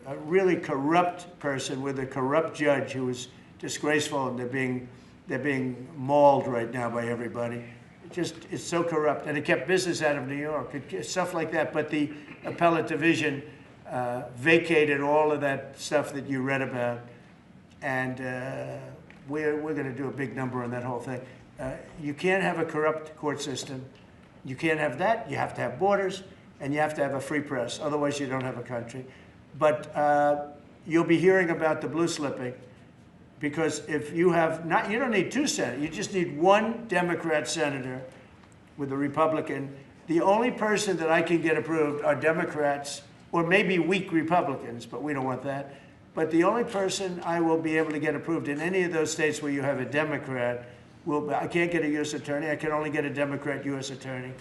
a really corrupt person with a corrupt judge who was disgraceful, and they're being mauled right now by everybody. It's so corrupt, and it kept business out of New York, stuff like that. But the appellate division vacated all of that stuff that you read about, and we're going to do a big number on that whole thing. You can't have a corrupt court system. You can't have that. You have to have borders, and you have to have a free press. Otherwise, you don't have a country. But you'll be hearing about the blue slipping, because if you have not, you don't need two senators. You just need one Democrat senator with a Republican. The only person that I can get approved are Democrats, or maybe weak Republicans, but we don't want that. But the only person I will be able to get approved in any of those states where you have a Democrat I can't get a U.S. attorney. I can only get a Democrat U.S. attorney.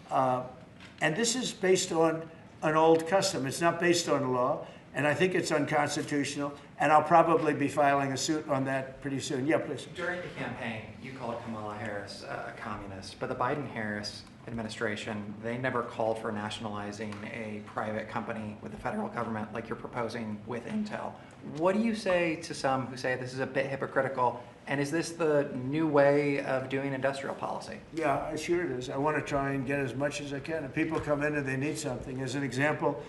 And this is based on an old custom. It's not based on law, and I think it's unconstitutional, and I'll probably be filing a suit on that pretty soon. Yeah, please. During the campaign, you called Kamala Harris a communist, but the Biden-Harris administration, they never called for nationalizing a private company with the federal government like you're proposing with Intel. What do you say to some who say this is a bit hypocritical, and is this the new way of doing industrial policy? Yeah, sure it is. I want to try and get as much as I can. If people come in and they need something, as an example,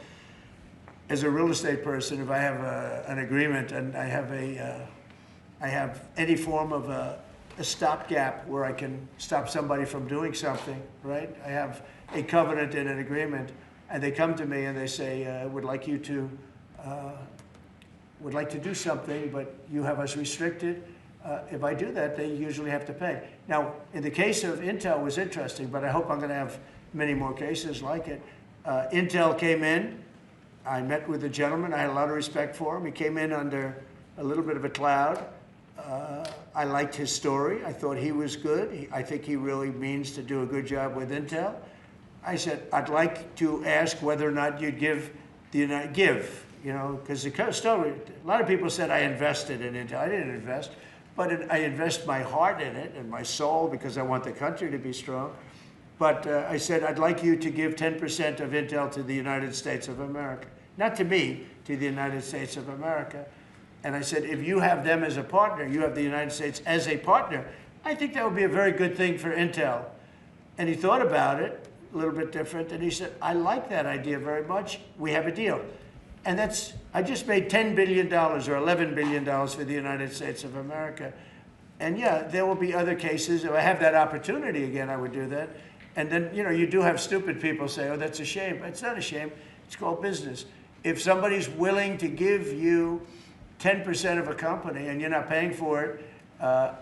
as a real estate person, if I have an agreement and I have any form of a stopgap where I can stop somebody from doing something, right? I have a covenant in an agreement, and they come to me and they say, would like to do something, but you have us restricted. If I do that, they usually have to pay. Now, in the case of Intel, it was interesting, but I hope I'm going to have many more cases like it. Intel came in. I met with the gentleman. I had a lot of respect for him. He came in under a little bit of a cloud. I liked his story. I thought he was good. I think he really means to do a good job with Intel. I said, I'd like to ask whether or not you'd give the United, because the story, a lot of people said I invested in Intel. I didn't invest, but I invest my heart in it and my soul because I want the country to be strong. But I said, I'd like you to give 10% of Intel to the United States of America. Not to me, to the United States of America. And I said, if you have them as a partner, you have the United States as a partner, I think that would be a very good thing for Intel. And he thought about it, a little bit different, and he said, I like that idea very much. We have a deal. And I just made $10 billion or $11 billion for the United States of America. And yeah, there will be other cases. If I have that opportunity again, I would do that. And then, you do have stupid people say, oh, that's a shame. It's not a shame. It's called business. If somebody's willing to give you 10% of a company and you're not paying for it,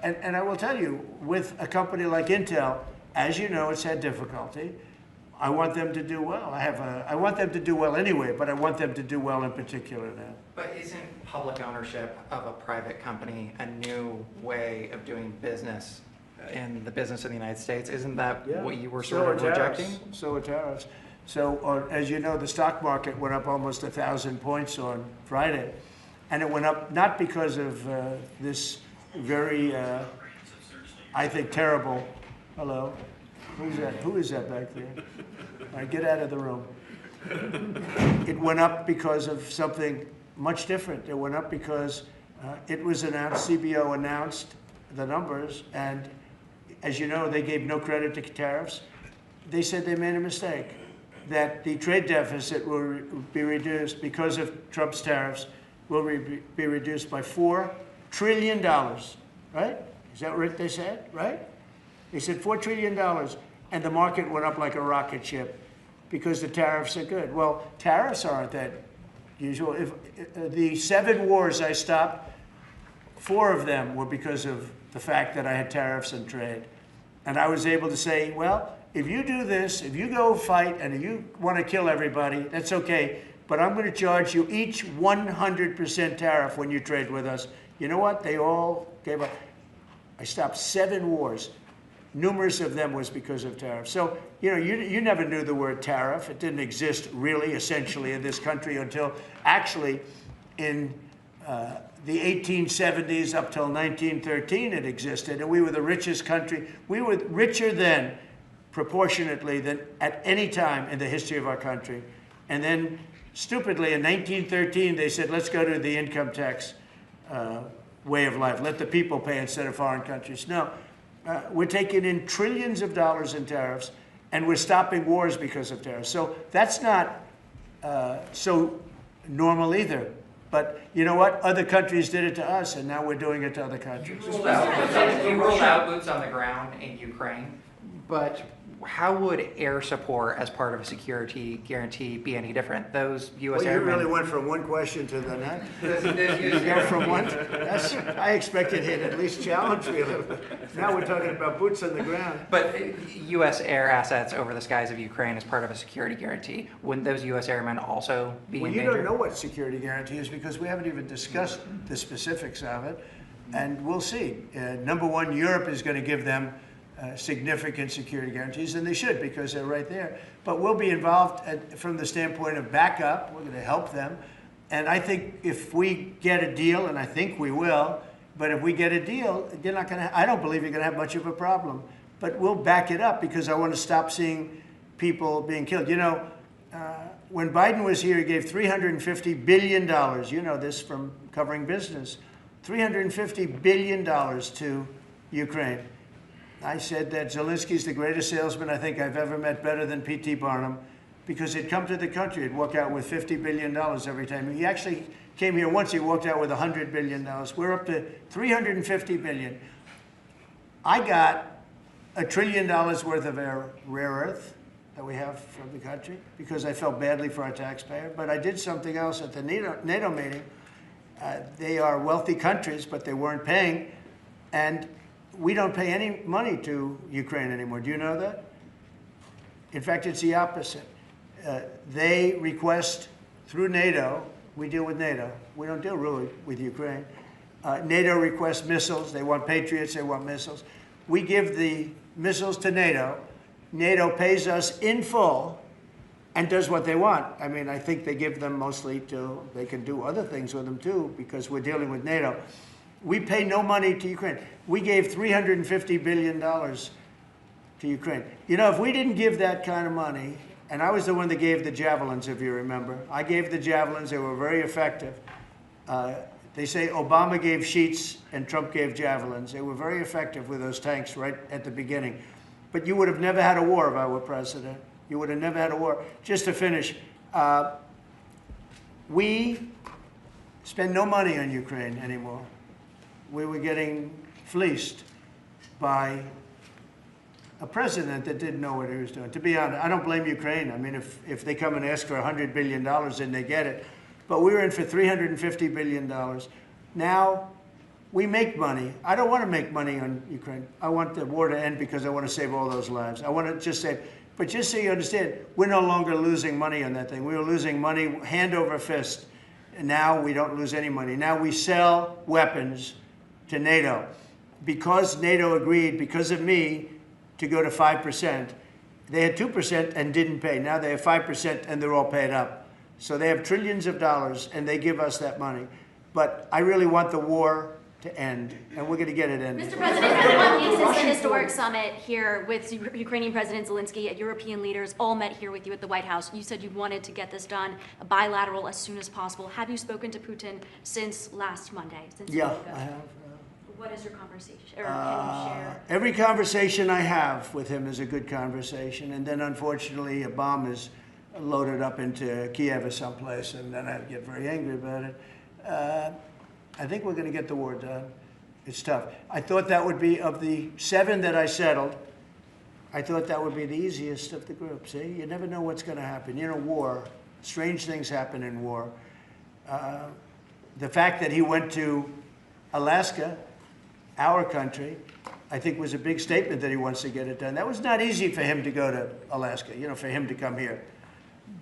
and I will tell you, with a company like Intel, as you know, it's had difficulty. I want them to do well. I want them to do well anyway, but I want them to do well in particular now. But isn't public ownership of a private company a new way of doing business in the business of the United States? Isn't that what you were sort of rejecting? So are tariffs. So as you know, the stock market went up almost 1,000 points on Friday. And it went up not because of this very, I think, terrible, hello, who's that? Who is that back there? All right, get out of the room. It went up because of something much different. It went up because it was announced, CBO announced the numbers, and as you know, they gave no credit to tariffs. They said they made a mistake, that the trade deficit will be reduced because of Trump's tariffs, will be reduced by $4 trillion, right? Is that what they said, right? They said $4 trillion, and the market went up like a rocket ship because the tariffs are good. Well, tariffs aren't that usual. If the 7 wars I stopped, 4 of them were because of the fact that I had tariffs and trade. And I was able to say, well, if you do this, if you go fight and if you want to kill everybody, that's okay. But I'm going to charge you each 100% tariff when you trade with us. You know what? They all gave up. I stopped 7 wars. Numerous of them was because of tariffs. So, you never knew the word tariff. It didn't exist really, essentially, in this country until actually in the 1870s up till 1913 it existed. And we were the richest country. We were richer then, proportionately, than at any time in the history of our country. And then stupidly in 1913, they said, let's go to the income tax way of life. Let the people pay instead of foreign countries. No, we're taking in trillions of dollars in tariffs, and we're stopping wars because of tariffs. So that's not so normal either. But you know what? Other countries did it to us, and now we're doing it to other countries. You ruled out boots on the ground in Ukraine, but how would air support as part of a security guarantee be any different? Those U.S. Well, you airmen... really went from one question to the next. You go from one. I expected him to at least challenge me a little bit. Now we're talking about boots on the ground. But U.S. air assets over the skies of Ukraine as part of a security guarantee, wouldn't those U.S. airmen also be Well, in you danger? don't know what security guarantee is because we haven't even discussed the specifics of it. And we'll see. Number one, Europe is going to give them significant security guarantees, and they should because they're right there. But we'll be involved from the standpoint of backup. We're going to help them. And I think if we get a deal, and I think we will, but if we get a deal, you're not going to, I don't believe you're going to have much of a problem. But we'll back it up because I want to stop seeing people being killed. You know, when Biden was here, he gave $350 billion. You know this from covering business. $350 billion to Ukraine. I said that Zelensky's the greatest salesman I think I've ever met, better than P.T. Barnum, because he'd come to the country, he'd walk out with $50 billion every time. He actually came here once, he walked out with $100 billion. We're up to $350 billion. I got $1 trillion worth of rare earth that we have from the country because I felt badly for our taxpayer. But I did something else at the NATO meeting. They are wealthy countries, but they weren't paying. And we don't pay any money to Ukraine anymore. Do you know that? In fact, it's the opposite. They request through NATO, we deal with NATO. We don't deal really with Ukraine. NATO requests missiles. They want Patriots. They want missiles. We give the missiles to NATO. NATO pays us in full and does what they want. I mean, I think they give them mostly to, they can do other things with them too because we're dealing with NATO. We pay no money to Ukraine. We gave $350 billion to Ukraine. You know, if we didn't give that kind of money, and I was the one that gave the javelins, if you remember. I gave the javelins. They were very effective. They say Obama gave sheets and Trump gave javelins. They were very effective with those tanks right at the beginning. But you would have never had a war if I were president. You would have never had a war. Just to finish, we spend no money on Ukraine anymore. We were getting fleeced by a president that didn't know what he was doing. To be honest, I don't blame Ukraine. I mean, if they come and ask for $100 billion, then they get it. But we were in for $350 billion. Now, we make money. I don't want to make money on Ukraine. I want the war to end because I want to save all those lives. I want to just save. But just so you understand, we're no longer losing money on that thing. We were losing money hand over fist. And now we don't lose any money. Now we sell weapons to NATO. Because NATO agreed, because of me, to go to 5%. They had 2% and didn't pay. Now they have 5% and they're all paid up. So they have trillions of dollars and they give us that money. But I really want the war to end, and we're going to get it ended. Mr. President, it's been 1 week since the historic summit here with Ukrainian President Zelensky. European leaders all met here with you at the White House. You said you wanted to get this done bilateral as soon as possible. Have you spoken to Putin since last Monday? Yeah, I have. What is your conversation? Or can you share? Every conversation I have with him is a good conversation, and then unfortunately a bomb is loaded up into Kiev or someplace, and then I get very angry about it. I think we're going to get the war done. It's tough. I thought that would be, of the 7 that I settled, I thought that would be the easiest of the group. See, you never know what's going to happen. You know, war, strange things happen in war. The fact that he went to Alaska, our country, I think was a big statement that he wants to get it done. That was not easy for him to go to Alaska, you know, for him to come here.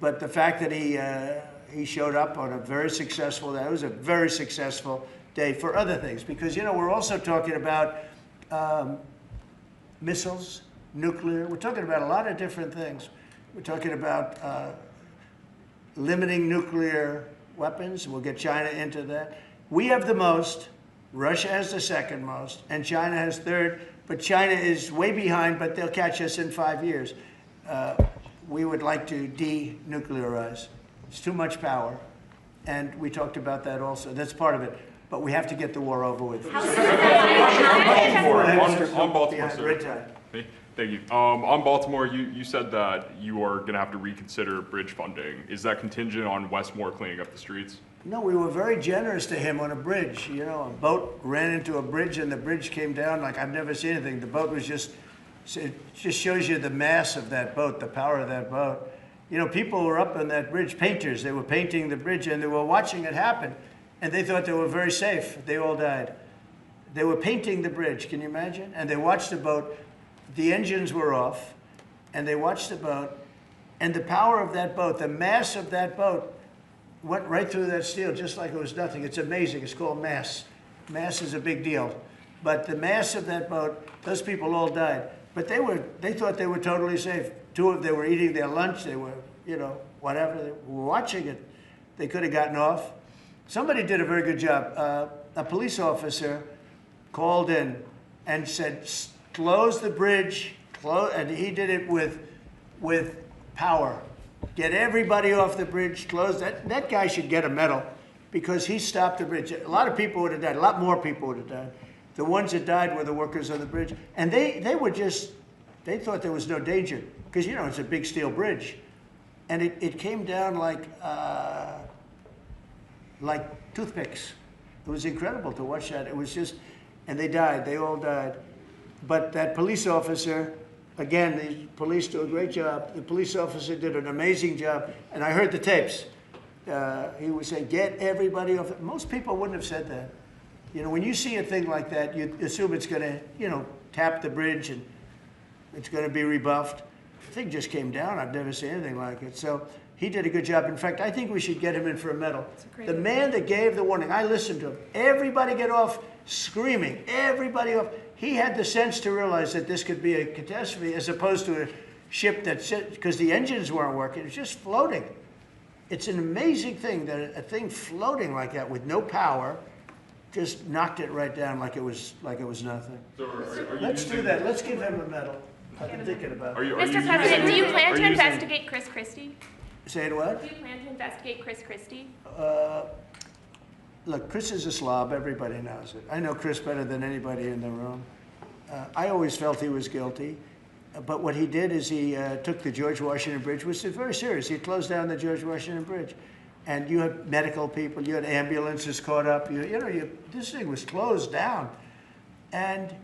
But the fact that he showed up on a very successful day, it was a very successful day for other things. Because, you know, we're also talking about missiles, nuclear. We're talking about a lot of different things. We're talking about limiting nuclear weapons. We'll get China into that. We have the most. Russia has the second most, and China has third, but China is way behind, but they'll catch us in 5 years. we would like to denuclearize. It's too much power. And we talked about that also. That's part of it. But we have to get the war over with. On Baltimore, sir. Thank you. On Baltimore, you said that you are going to have to reconsider bridge funding. Is that contingent on Westmore cleaning up the streets? No, we were very generous to him on a bridge. You know, a boat ran into a bridge and the bridge came down like I've never seen anything. The boat was just, it just shows you the mass of that boat, the power of that boat. You know, people were up on that bridge, painters. They were painting the bridge and they were watching it happen. And they thought they were very safe. They all died. They were painting the bridge, can you imagine? And they watched the boat. The engines were off, and they watched the boat. And the power of that boat, the mass of that boat, went right through that steel just like it was nothing. It's amazing. It's called mass. Mass is a big deal. But the mass of that boat, those people all died. But they thought they were totally safe. Two of them were eating their lunch. They were, you know, whatever. They were watching it. They could have gotten off. Somebody did a very good job. A police officer called in and said, close the bridge, and he did it with power. Get everybody off the bridge, close that. That guy should get a medal because he stopped the bridge. A lot of people would have died, a lot more people would have died. The ones that died were the workers on the bridge. And they were just, they thought there was no danger because, you know, it's a big steel bridge. And it came down like toothpicks. It was incredible to watch that. It was just, and they died, they all died. But that police officer, again, the police do a great job. The police officer did an amazing job. And I heard the tapes. He would say, get everybody off. Most people wouldn't have said that. You know, when you see a thing like that, you assume it's going to, you know, tap the bridge and it's going to be rebuffed. The thing just came down. I've never seen anything like it. So he did a good job. In fact, I think we should get him in for a medal. The man that gave the warning, I listened to him. Everybody get off, screaming. Everybody off. He had the sense to realize that this could be a catastrophe as opposed to a ship that, because the engines weren't working, it was just floating. It's an amazing thing that a thing floating like that with no power just knocked it right down like it was nothing. So Let's do that. Let's give him a medal. I've been thinking about it. Mr. President, do you plan to investigate Chris Christie? Say it what? Do you plan to investigate Chris Christie? Look, Chris is a slob. Everybody knows it. I know Chris better than anybody in the room. I always felt he was guilty. But what he did is he took the George Washington Bridge, which is very serious. He closed down the George Washington Bridge. And you had medical people, you had ambulances caught up. This thing was closed down. And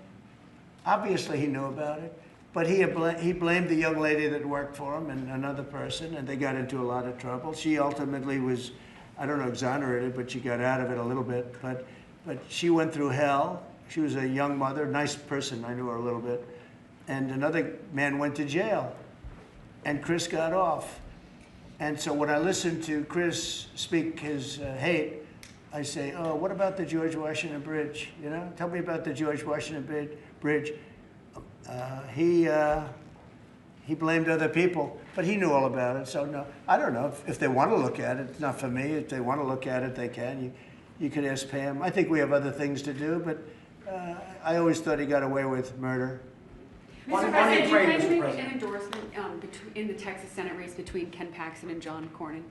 obviously he knew about it. But he blamed the young lady that worked for him and another person, and they got into a lot of trouble. She ultimately was, I don't know, exonerated, but she got out of it a little bit. But she went through hell. She was a young mother, nice person. I knew her a little bit. And another man went to jail, and Chris got off. And so when I listen to Chris speak his hate, I say, oh, what about the George Washington Bridge? You know, tell me about the George Washington Bridge. He blamed other people, but he knew all about it. So no, I don't know if they want to look at it. It's not for me. If they want to look at it, they can. You could ask Pam. I think we have other things to do, but I always thought he got away with murder. Mr. President, do you plan to make an endorsement in the Texas Senate race between Ken Paxton and John Cornyn?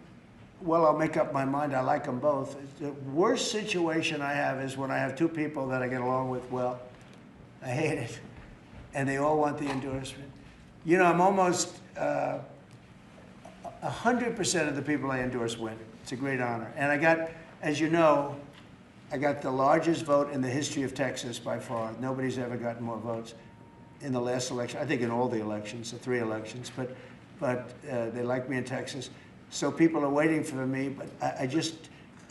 Well, I'll make up my mind. I like them both. The worst situation I have is when I have two people that I get along with well. I hate it. And they all want the endorsement. You know, I'm almost 100% of the people I endorse win. It's a great honor. And I got, as you know, I got the largest vote in the history of Texas by far. Nobody's ever gotten more votes in the last election. I think in all the elections, the 3 elections, but they like me in Texas. So people are waiting for me, but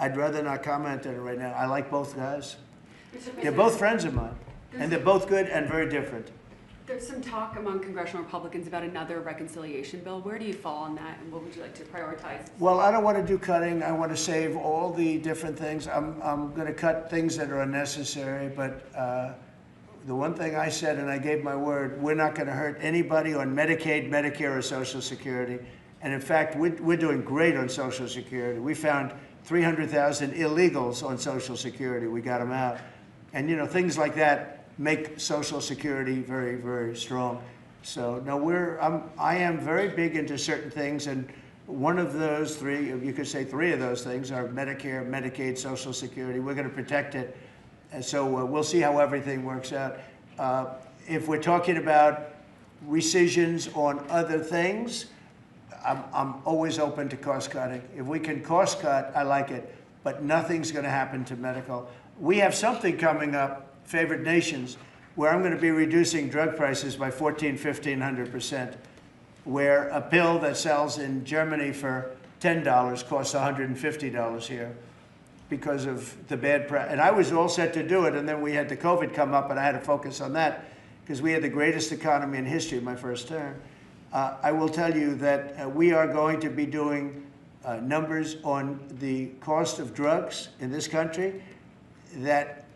I'd rather not comment on it right now. I like both guys. They're both friends of mine, and they're both good and very different. There's some talk among congressional Republicans about another reconciliation bill. Where do you fall on that, and what would you like to prioritize? Well, I don't want to do cutting. I want to save all the different things. I'm going to cut things that are unnecessary, but the one thing I said, and I gave my word, we're not going to hurt anybody on Medicaid, Medicare, or Social Security. And in fact, we're doing great on Social Security. We found 300,000 illegals on Social Security. We got them out. And, you know, things like that make Social Security very, very strong. So no, I am very big into certain things, and one of those three, you could say three of those things, are Medicare, Medicaid, Social Security. We're going to protect it, and so we'll see how everything works out. If we're talking about rescissions on other things, I'm always open to cost cutting. If we can cost cut, I like it, but nothing's going to happen to medical. We have something coming up, favored nations, where I'm going to be reducing drug prices by 1,500% where a pill that sells in Germany for $10 costs $150 here because of the bad press. And I was all set to do it, and then we had the COVID come up, and I had to focus on that because we had the greatest economy in history my first term. I will tell you that we are going to be doing numbers on the cost of drugs in this country that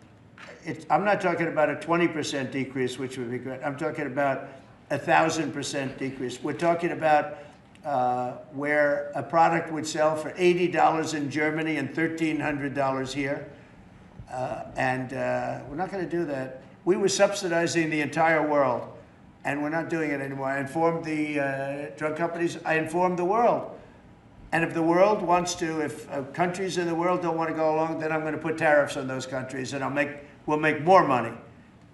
I'm not talking about a 20% decrease, which would be great. I'm talking about 1,000% decrease. We're talking about where a product would sell for $80 in Germany and $1,300 here. We're not going to do that. We were subsidizing the entire world, and we're not doing it anymore. I informed the drug companies. I informed the world. And if the world wants to, if countries in the world don't want to go along, then I'm going to put tariffs on those countries, and we'll make more money.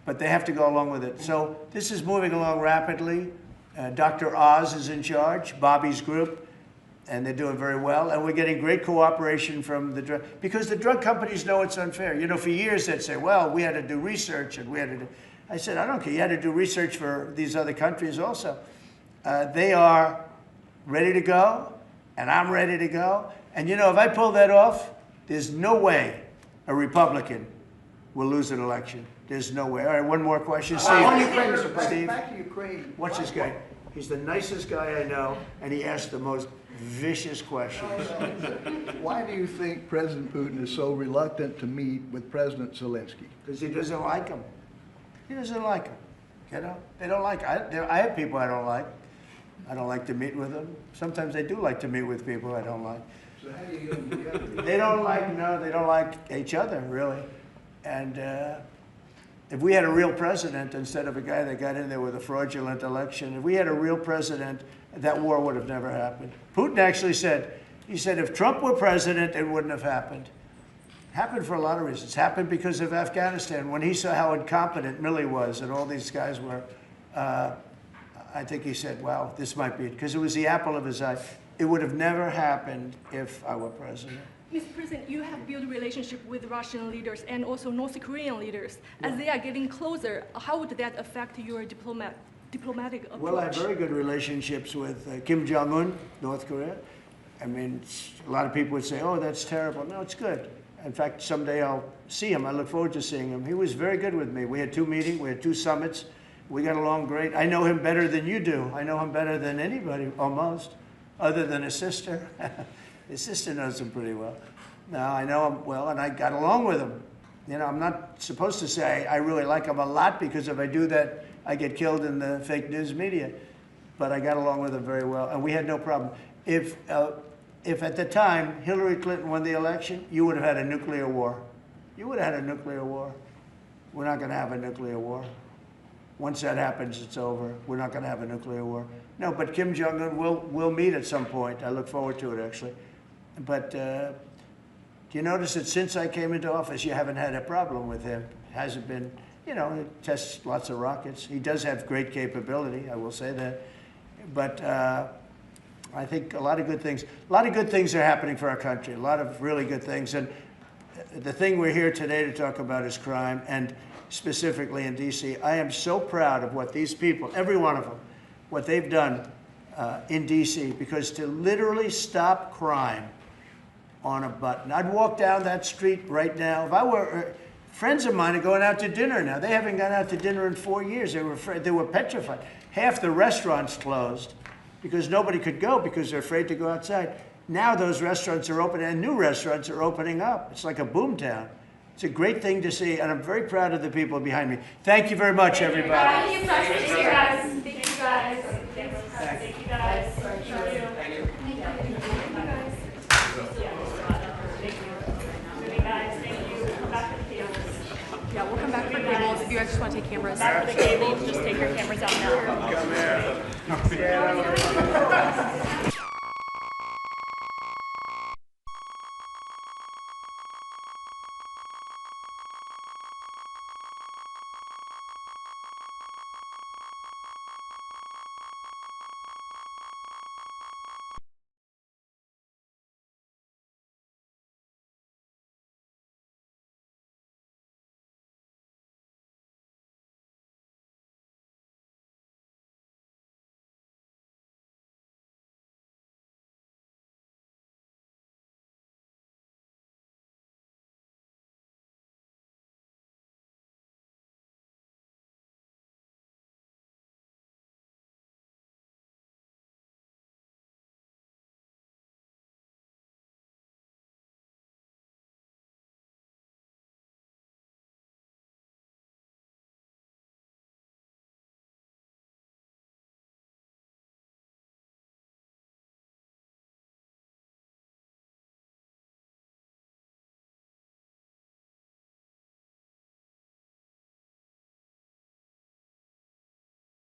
But they have to go along with it. So this is moving along rapidly. Dr. Oz is in charge, Bobby's group, and they're doing very well. And we're getting great cooperation from the drug, because the drug companies know it's unfair. You know, for years they'd say, well, we had to do research, and we had to do. I said, I don't care. You had to do research for these other countries also. They are ready to go, and I'm ready to go. And you know, if I pull that off, there's no way a Republican will lose an election. There's no way. All right, one more question. Steve. On Ukraine, Mr. President. Steve. Back to Ukraine. What's this guy? He's the nicest guy I know, and he asks the most vicious questions. Why do you think President Putin is so reluctant to meet with President Zelensky? Because he doesn't like him. He doesn't like him. You know, they don't like. I have people I don't like. I don't like to meet with them. Sometimes I do like to meet with people I don't like. So how do you get them together? They don't like. No, they don't like each other really. And if we had a real president instead of a guy that got in there with a fraudulent election, if we had a real president, that war would have never happened. Putin actually said, he said, if Trump were president, it wouldn't have happened. Happened for a lot of reasons. Happened because of Afghanistan. When he saw how incompetent Milley was and all these guys were, I think he said, wow, this might be it. Because it was the apple of his eye. It would have never happened if I were president. Mr. President, you have built a relationship with Russian leaders and also North Korean leaders. As they are getting closer, how would that affect your diplomatic approach? Well, I have very good relationships with Kim Jong-un, North Korea. I mean, a lot of people would say, oh, that's terrible. No, it's good. In fact, someday I'll see him. I look forward to seeing him. He was very good with me. We had 2 meetings. We had 2 summits. We got along great. I know him better than you do. I know him better than anybody, almost, other than his sister. His sister knows him pretty well. No, I know him well, and I got along with him. You know, I'm not supposed to say I really like him a lot, because if I do that, I get killed in the fake news media. But I got along with him very well, and we had no problem. If at the time Hillary Clinton won the election, you would have had a nuclear war. You would have had a nuclear war. We're not going to have a nuclear war. Once that happens, it's over. We're not going to have a nuclear war. No, but Kim Jong-un will meet at some point. I look forward to it, actually. But do you notice that since I came into office, you haven't had a problem with him? It hasn't been, you know, he tests lots of rockets. He does have great capability, I will say that. But I think a lot of good things are happening for our country, a lot of really good things. And the thing we're here today to talk about is crime, and specifically in D.C. I am so proud of what these people, every one of them, what they've done in D.C., because to literally stop crime on a button. I'd walk down that street right now. If I were, friends of mine are going out to dinner now. They haven't gone out to dinner in 4 years. They were afraid, they were petrified. Half the restaurants closed because nobody could go because they're afraid to go outside. Now those restaurants are open, and new restaurants are opening up. It's like a boom town. It's a great thing to see, and I'm very proud of the people behind me. Thank you very much, everybody. Thank you, guys. Thank you, guys. Thank you, guys. Thank you, guys. Thank you. Yeah, we'll come back for cables if you guys just want to take cameras. Back for the cables.